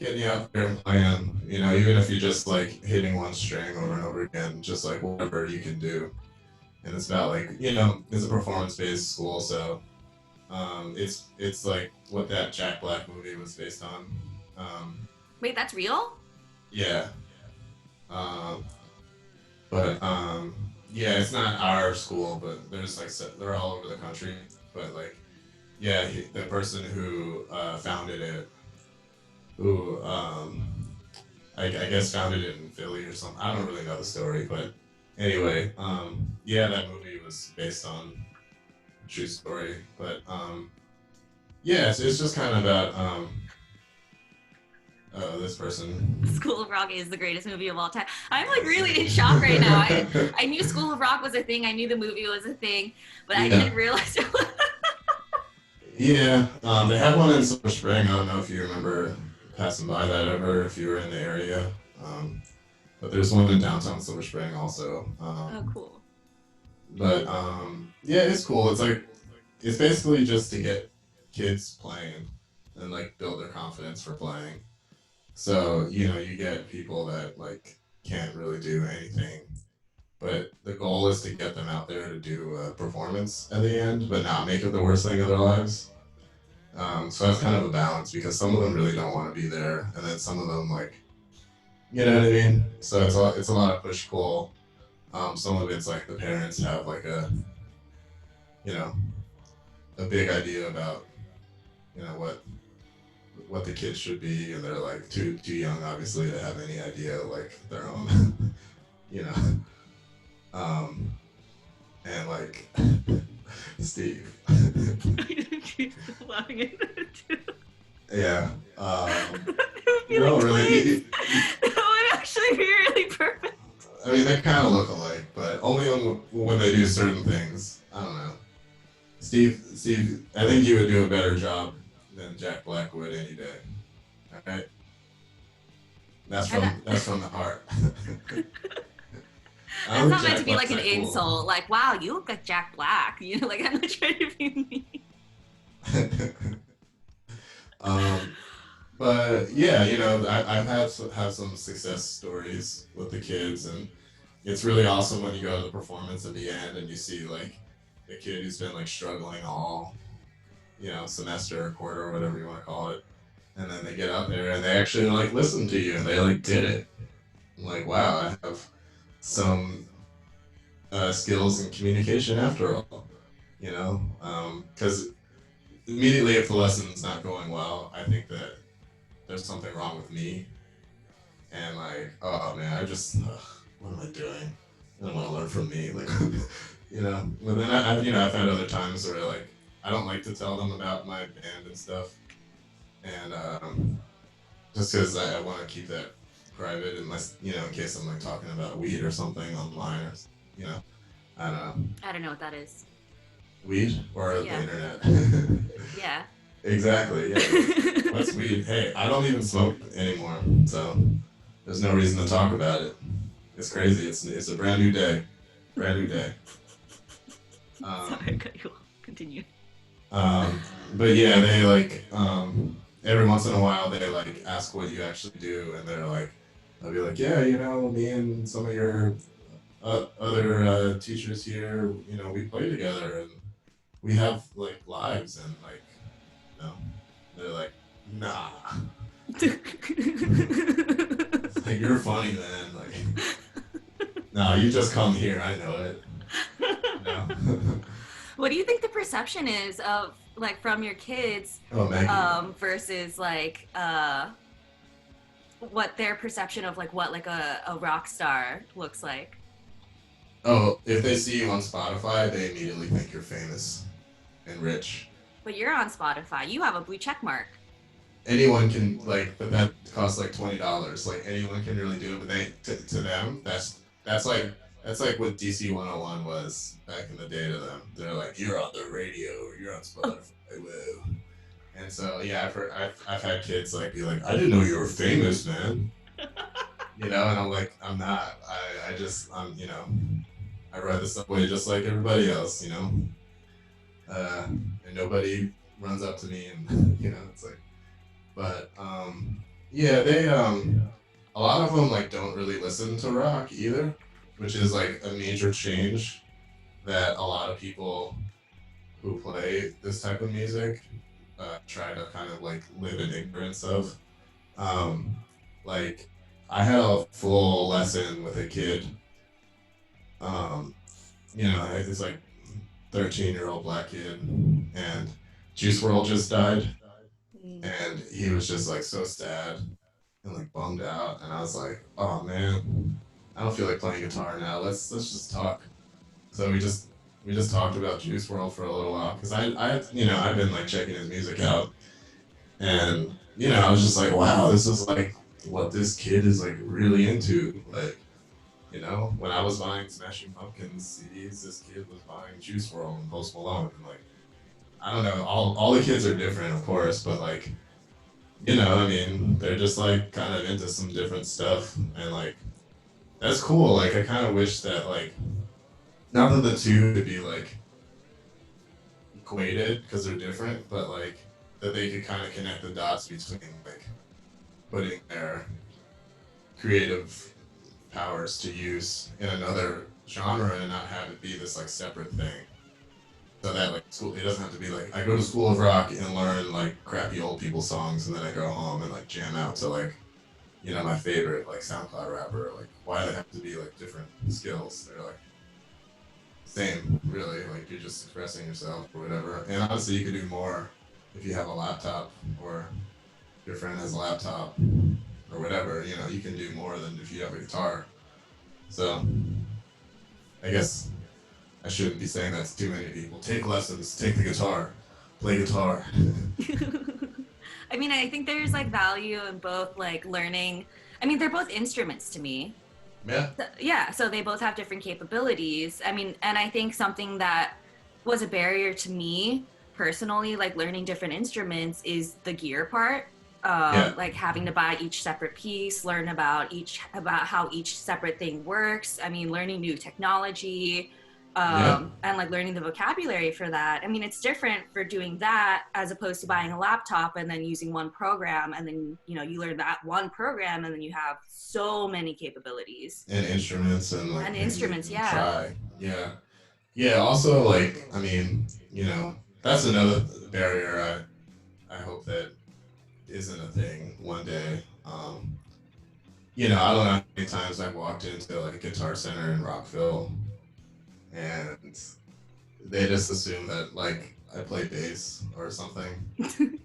getting you out there and playing. Even if you're just like hitting one string over and over again, just like whatever you can do. And it's about like it's a performance-based school, so it's like what that Jack Black movie was based on. Wait, that's real? Yeah, um, but yeah, it's not our school, but there's like they're all over the country. But like, yeah, the person who founded it, who I guess founded it in Philly or something. I don't really know the story, but anyway, yeah, that movie was based on a true story. But yeah, it's just kind of about this person. School of Rock is the greatest movie of all time. I'm like really in shock right now. I knew School of Rock was a thing. I knew the movie was a thing, but I didn't realize it was. Yeah, they have one in Silver Spring. I don't know if you remember passing by that ever, if you were in the area. But there's one in downtown Silver Spring also. Oh, cool. But yeah, it's cool. It's basically just to get kids playing and like build their confidence for playing. So you get people that like can't really do anything, but the goal is to get them out there to do a performance at the end, but not make it the worst thing of their lives. So that's kind of a balance because some of them really don't want to be there, and then some of them like, you know what I mean. So it's a lot of push pull. Some of it's like the parents have like you know, a big idea about, you know, what the kids should be, and they're like too young, obviously, to have any idea like their own, you know. And like Steve. She's laughing at it too. Yeah. No, No, really. that would actually be really perfect. I mean, they kind of look alike, but only when they do certain things. I don't know. Steve, I think you would do a better job than Jack Black would any day. All right. That's from the heart. That's not meant to be like an insult. Like, wow, you look like Jack Black. You know, like I'm not trying to be mean. But yeah, you know, I've had some success stories with the kids, and it's really awesome when you go to the performance at the end and you see like the kid who's been like struggling all, you know, semester or quarter or whatever you want to call it, and then they get out there and they actually like listen to you and they like did it. I'm like, wow, I have some skills in communication after all, you know, because immediately if the lesson's not going well, I think that there's something wrong with me, and like, oh man, what am I doing? I don't want to learn from me, like, you know. But then I've had other times where like I don't like to tell them about my band and stuff, and just because I want to keep that private, unless, you know, in case I'm like talking about weed or something online, or, you know, I don't know. I don't know what that is. Weed or Yeah. the internet? Yeah. Exactly. Yeah. What's weed? Hey, I don't even smoke anymore, so there's no reason to talk about it. It's crazy. It's a brand new day. Brand new day. Sorry, cut you off. Continue. But yeah, they like every once in a while they like ask what you actually do, and they'll be like, yeah, you know, me and some of your other teachers here, you know, we play together and we have like lives, and like, you know, they're like, nah. It's like, you're funny, man. Like, no, you just come here. I know it. No. What do you think the perception is of like from your kids versus like what their perception of like what like a rock star looks like? Oh, if they see you on Spotify, they immediately think you're famous and rich. But you're on Spotify. You have a blue check mark. Anyone can, like, but that costs like $20. Like, anyone can really do it, but to them, that's like what DC 101 was back in the day to them. They're like, you're on the radio, or you're on Spotify, whoa. And so yeah, I've had kids like be like, I didn't know you were famous, man. You know, and I'm like, I'm not. I'm, you know, I ride the subway just like everybody else, you know. And nobody runs up to me, and you know, it's like, but yeah, they a lot of them like don't really listen to rock either, which is like a major change that a lot of people who play this type of music try to kind of like live in ignorance of. Like, I had a full lesson with a kid. You know, it's like 13-year-old black kid, and Juice WRLD just died, and he was just like so sad and like bummed out, and I was like, oh man, I don't feel like playing guitar now. Let's just talk. So we just talked about Juice WRLD for a little while, because I've been like checking his music out, and you know, I was just like, wow, this is like what this kid is like really into. Like, you know, when I was buying Smashing Pumpkins CDs, this kid was buying Juice WRLD and Post Malone, and like, I don't know, all the kids are different, of course, but like, you know, I mean, they're just like kind of into some different stuff, and like, that's cool. Like, I kind of wish that like, not that the two could be like equated because they're different, but like that they could kind of connect the dots between like putting their creative powers to use in another genre and not have it be this like separate thing. So that like school, it doesn't have to be like I go to School of Rock and learn like crappy old people songs, and then I go home and like jam out to like, you know, my favorite like SoundCloud rapper. Like, why do they have to be like different skills? They're like same, really. Like, you're just expressing yourself or whatever. And honestly, you could do more if you have a laptop, or your friend has a laptop or whatever. You know, you can do more than if you have a guitar. So I guess I shouldn't be saying that to too many people. Take lessons, take the guitar, play guitar. I mean, I think there's like value in both like learning. I mean, they're both instruments to me. Yeah. Yeah, so they both have different capabilities. I mean, and I think something that was a barrier to me personally, like learning different instruments, is the gear part. Yeah. Like having to buy each separate piece, learn about how each separate thing works. I mean, learning new technology, Yeah. and like learning the vocabulary for that. I mean, it's different for doing that as opposed to buying a laptop and then using one program, and then you learn that one program and then you have so many capabilities And instruments and like and things you instruments. can Yeah. try. Yeah. Yeah. Also, like, I mean, that's another barrier I hope that isn't a thing one day. I don't know how many times I've walked into like a Guitar Center in Rockville, and they just assume that like I play bass or something, and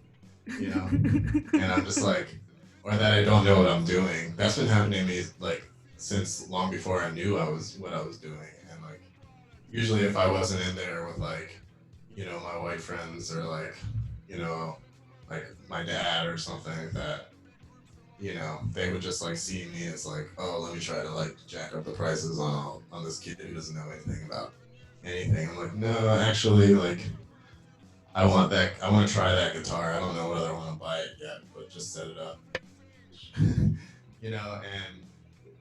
I'm just like, or that I don't know what I'm doing. That's been happening to me like since long before I knew what I was doing, and like usually if I wasn't in there with like, my white friends or like, you know, like my dad or something like that, they would just like see me as like, oh, let me try to like jack up the prices on this kid who doesn't know anything about anything. I'm like, no, actually, like, I want to try that guitar. I don't know whether I want to buy it yet, but just set it up.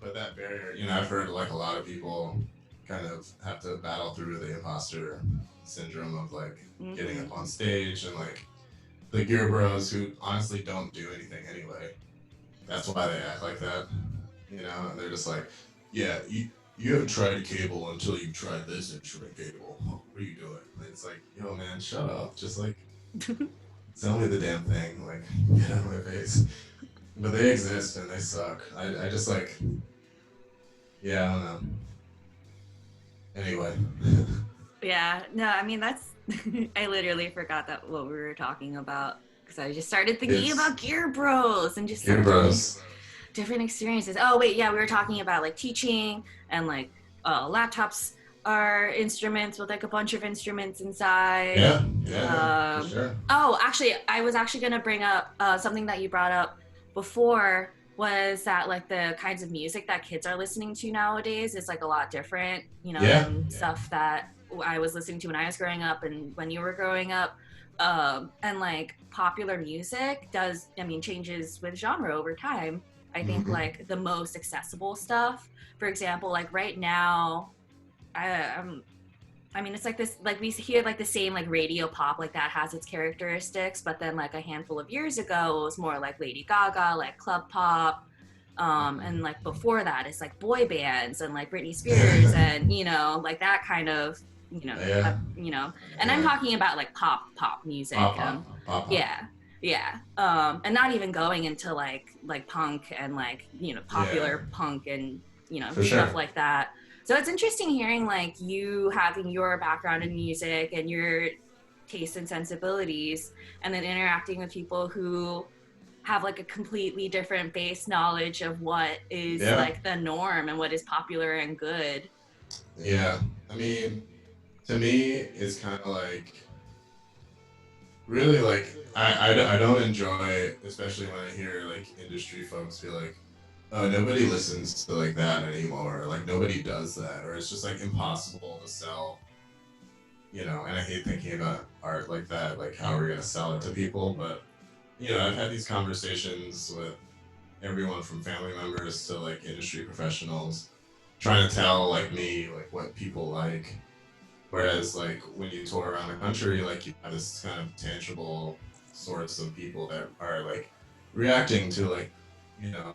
But that barrier, I've heard like a lot of people kind of have to battle through the imposter syndrome of like getting up on stage, and like the gear bros who honestly don't do anything anyway. That's why they act like that, and they're just like, yeah, you haven't tried a cable until you've tried this instrument cable. What are you doing? And it's like, yo, man, shut up. Just like, tell me the damn thing. Like, get out of my face. But they exist and they suck. I just like, yeah, I don't know. Anyway. Yeah, no, I mean, that's, I literally forgot that what we were talking about, because I just started thinking about Gear Bros and just Gear Bros. Different experiences. Oh, wait, yeah, we were talking about like teaching and like laptops are instruments with like a bunch of instruments inside. Yeah, for sure. Oh, actually, I was actually going to bring up something that you brought up before, was that like the kinds of music that kids are listening to nowadays is like a lot different, than stuff that I was listening to when I was growing up and when you were growing up. And like popular music changes with genre over time. I think like the most accessible stuff, for example, like right now, it's like this, like we hear like the same like radio pop, like that has its characteristics, but then like a handful of years ago, it was more like Lady Gaga, like club pop. And like before that, it's like boy bands and like Britney Spears and, like that kind of, and I'm talking about like pop music. Pop. Yeah. And not even going into like punk and like, popular punk and, stuff like that. So it's interesting hearing like you having your background in music and your tastes and sensibilities, and then interacting with people who have like a completely different base knowledge of what is like the norm and what is popular and good. Yeah. I mean, to me, it's kind of like, really like, I don't enjoy, especially when I hear like industry folks be like, oh, nobody listens to like that anymore. Like nobody does that, or it's just like impossible to sell. And I hate thinking about art like that. Like, how are we gonna sell it to people? But I've had these conversations with everyone from family members to like industry professionals, trying to tell like me like what people like. Whereas like when you tour around the country, like you have this kind of tangible sorts of people that are like reacting to like,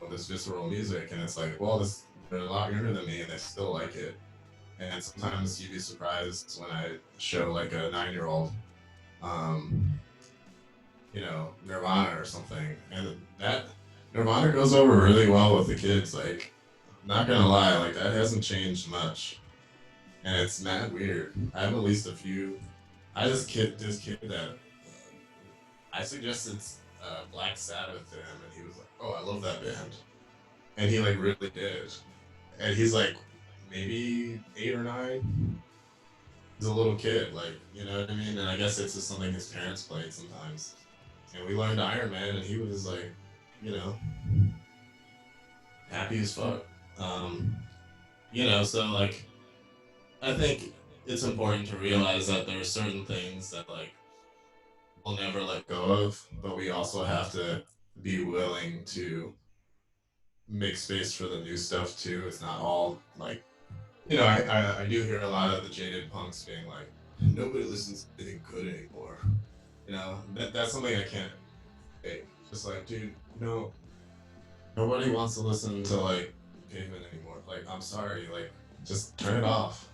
this visceral music, and it's like, well, they're a lot younger than me and they still like it. And sometimes you'd be surprised when I show like a 9-year-old, Nirvana or something, and that Nirvana goes over really well with the kids. Like, not gonna lie, like that hasn't changed much. and it's mad weird. I have at least a few. This kid that I suggested Black Sabbath to him, and he was like, "Oh, I love that band," and he like really did. And he's like maybe 8 or 9. He's a little kid, like, you know what I mean. And I guess it's just something his parents played sometimes. And we learned Iron Man, and he was like, you know, happy as fuck. So like I think it's important to realize that there are certain things that like we'll never let go of, but we also have to be willing to make space for the new stuff too. It's not all like, I do hear a lot of the jaded punks being like, nobody listens to anything good anymore. That's something I can't take. Just like, dude, nobody wants to listen to like Pavement anymore. Like, I'm sorry, like, just turn it off.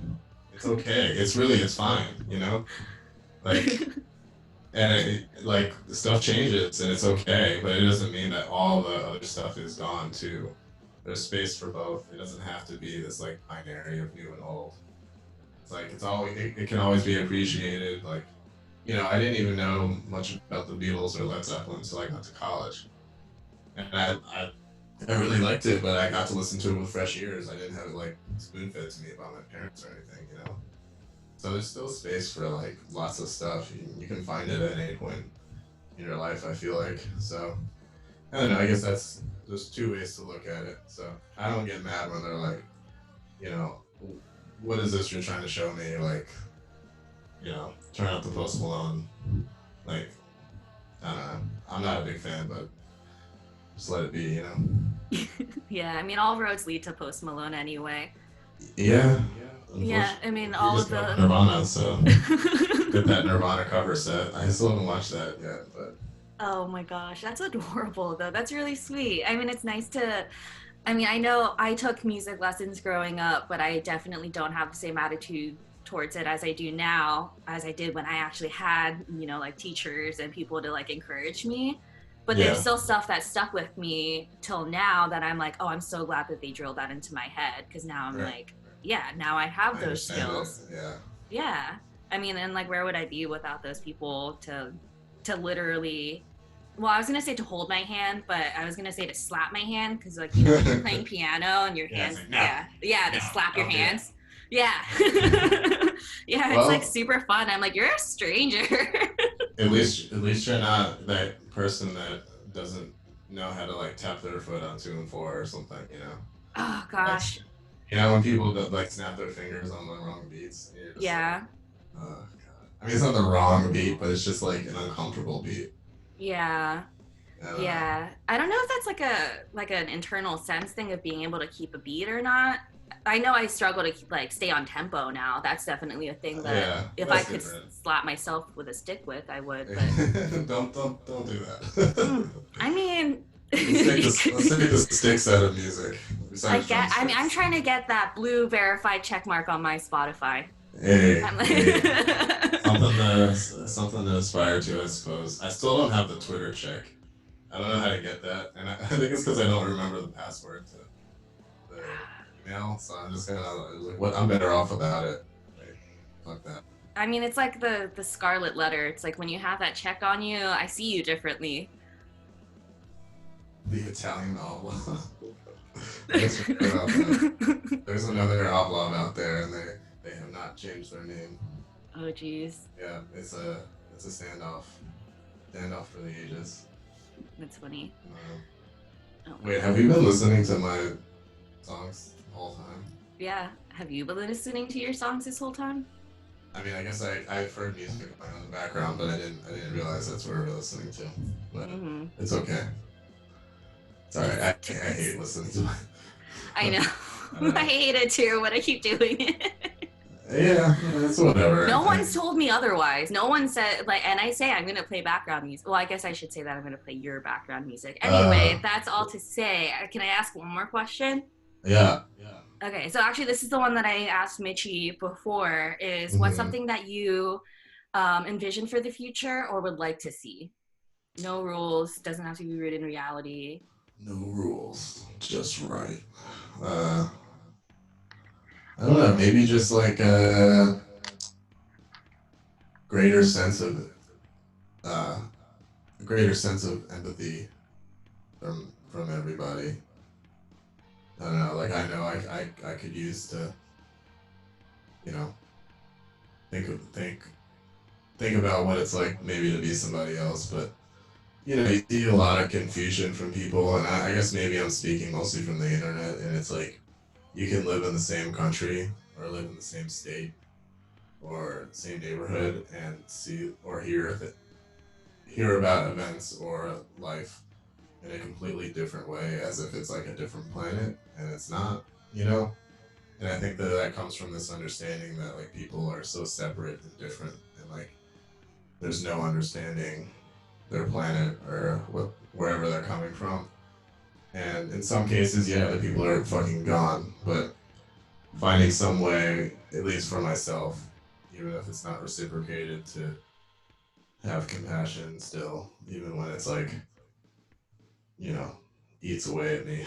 It's okay. It's fine, Like, and like stuff changes and it's okay, but it doesn't mean that all the other stuff is gone too. There's space for both. It doesn't have to be this like binary of new and old. It's like it can always be appreciated. Like, I didn't even know much about the Beatles or Led Zeppelin until I got to college, and I really liked it, but I got to listen to it with fresh ears. I didn't have it like spoon fed to me about my parents or anything. So there's still space for like lots of stuff. You can find it at any point in your life, I feel like. So I don't know. I guess there's two ways to look at it. So I don't get mad when they're like, you know, what is this you're trying to show me? Like, turn out the Post Malone. Like, I don't know. I'm not a big fan, but just let it be. Yeah, I mean, all roads lead to Post Malone anyway. Yeah. Yeah, I mean, all of the Nirvana, so get that Nirvana cover set. I still haven't watched that yet, but Oh my gosh, that's adorable though. That's really sweet. I mean, it's nice to I mean, I know I took music lessons growing up, but I definitely don't have the same attitude towards it as I do now, as I did when I actually had, like teachers and people to like encourage me. But there's still stuff that stuck with me till now that I'm like, oh, I'm so glad that they drilled that into my head because now I'm like, yeah, now I have those skills. Yeah. I mean, and like, where would I be without those people to literally well, I was gonna say to hold my hand, but I was gonna say to slap my hand because, like, when you're playing piano and your hands, like, no, they slap your hands. Yeah, yeah, Well, it's like super fun. I'm like, you're a stranger. at least you're not that person that doesn't know how to like tap their foot on 2 and 4 or something. Oh gosh. When people like snap their fingers on the wrong beats. Yeah. Like, oh god. I mean, it's not the wrong beat, but it's just like an uncomfortable beat. Yeah. Yeah. I don't know if that's like an internal sense thing of being able to keep a beat or not. I know I struggle to like stay on tempo now. That's definitely a thing that if I could slap myself with a stick with, I would. But don't do that. I mean, let's take the sticks out of music. I mean, I'm trying to get that blue verified check mark on my Spotify. Hey, something to aspire to, I suppose. I still don't have the Twitter check. I don't know how to get that, and I think it's because I don't remember the password to the email. So I'm just I'm better off without it. Like, fuck that. I mean, it's like the scarlet letter. It's like when you have that check on you, I see you differently. The Italian oblong. There's another oblong out there, and they have not changed their name. Oh geez. Yeah, it's a standoff for the ages. That's funny. Wait, have you been listening to my songs the whole time? Yeah. Have you been listening to your songs this whole time? I mean, I guess I've heard music playing in the background, but I didn't realize that's what we were listening to. But it's okay. Sorry, I hate listening to it. I know. I hate it too, but I keep doing it. Yeah, it's whatever. No one's told me otherwise. No one said, and I say I'm going to play background music. Well, I guess I should say that I'm going to play your background music. Anyway, that's all to say. Can I ask one more question? Yeah. Okay, so actually this is the one that I asked Mitchie before is what's something that you envision for the future or would like to see? No rules, doesn't have to be rooted in reality. No rules, just right. I don't know, maybe just like a greater sense of uh, a greater sense of empathy from everybody. I don't know, like I know I could use to, you know, think of think about what it's like maybe to be somebody else, but you know, you see a lot of confusion from people, and I guess maybe I'm speaking mostly from the internet, and it's like you can live in the same country or live in the same state or same neighborhood and see or hear about events or life in a completely different way, as if it's like a different planet, and it's not, you know. And I think that that comes from this understanding that like people are so separate and different, and like there's no understanding their planet or wherever they're coming from. And in some cases, yeah, the people are fucking gone, but finding some way, at least for myself, even if it's not reciprocated, to have compassion still, even when it's like, you know, eats away at me.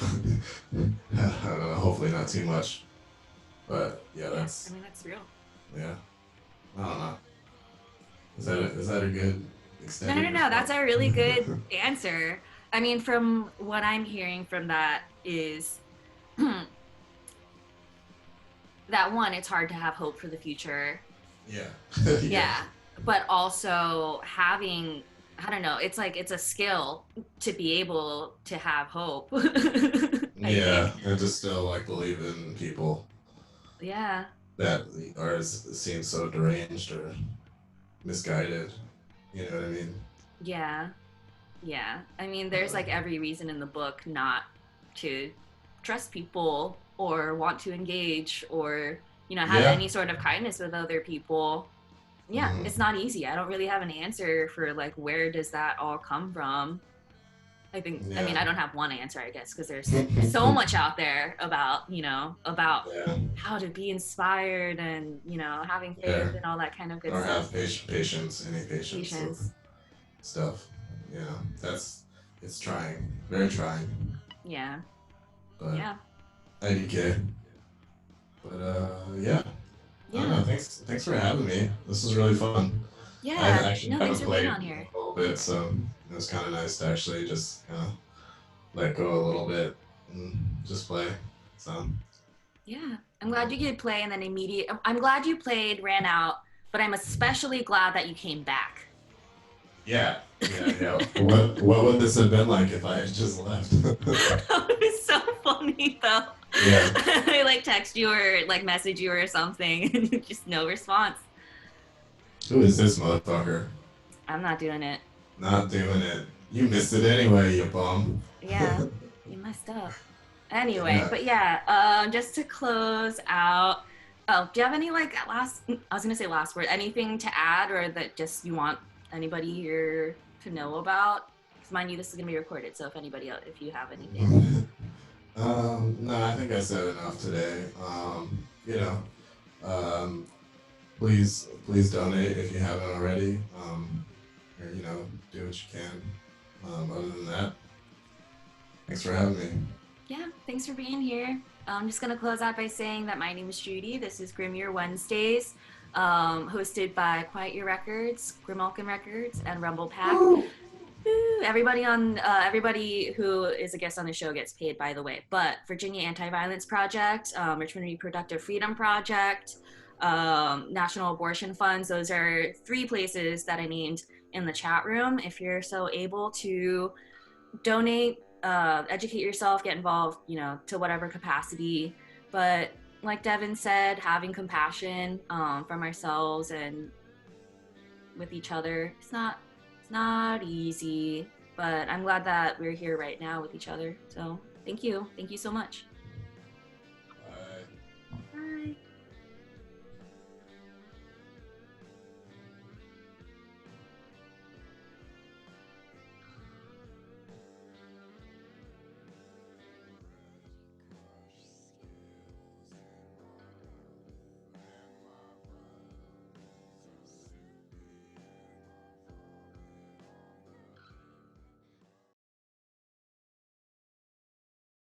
I don't know, hopefully not too much. But yeah, Yeah, I that's, mean, that's real. yeah, I don't know. Is that a good No, no, extended no, no. That's response? a really good answer. I mean, from what I'm hearing from that is that one, it's hard to have hope for the future. Yeah. Yeah. Yeah. But also having, I don't know, it's like it's a skill to be able to have hope. I Yeah, think. and to still like believe in people Yeah. that are seem so deranged or misguided. You know what I mean? Yeah. Yeah. I mean, there's Uh, like every reason in the book not to trust people or want to engage or, have yeah. any sort of kindness with other people. Yeah, Mhm. it's not easy. I don't really have an answer for like where does that all come from. I Yeah. mean, I don't have one answer, I guess, because there's so much out there about, about Yeah. how to be inspired and, having Yeah. faith and all that kind of good Or stuff. have patience, any patience with Patience. stuff. You know, that's it's trying, very trying. Yeah. But Yeah. IDK. But yeah. I don't know. Yeah. Thanks for having me. This was really fun. I Yeah. actually No, thanks haven't for being played on in here. a little bit, so it was kind of nice to actually just let go a little bit and just play. So Yeah. I'm glad you could play and then I'm glad you played, ran out, but I'm especially glad that you came back. yeah, yeah. What would this have been like if I had just left? It was so funny though. Yeah. I like text you or like message you or something and just no response. Who is this motherfucker? I'm not doing it. Not doing it. You missed it anyway, you bum. Yeah, you messed up. Anyway, Yeah. but yeah, just to close out. Oh, do you have any like last? I was gonna say last word. Anything to add, or that just you want anybody here to know about? Because mind you, this is gonna be recorded. So if anybody else, if you have anything. No, I think I said enough today. You know, um, please donate if you haven't already. Or you know, do what you can. Other than that, thanks for having me. Yeah, thanks for being here. I'm just going to close out by saying that my name is Judy. This is Grim Year Wednesdays, hosted by Quiet Year Records, Grimalkin Records, and Rumble Pack. Everybody who is a guest on the show gets paid, by the way. But Virginia Anti-Violence Project, Richmond Reproductive Freedom Project, National Abortion Funds. Those are 3 places that I named in the chat room. If you're so able to donate, educate yourself, get involved, to whatever capacity. But like Devin said, having compassion from ourselves and with each other, it's not easy. But I'm glad that we're here right now with each other. So thank you so much.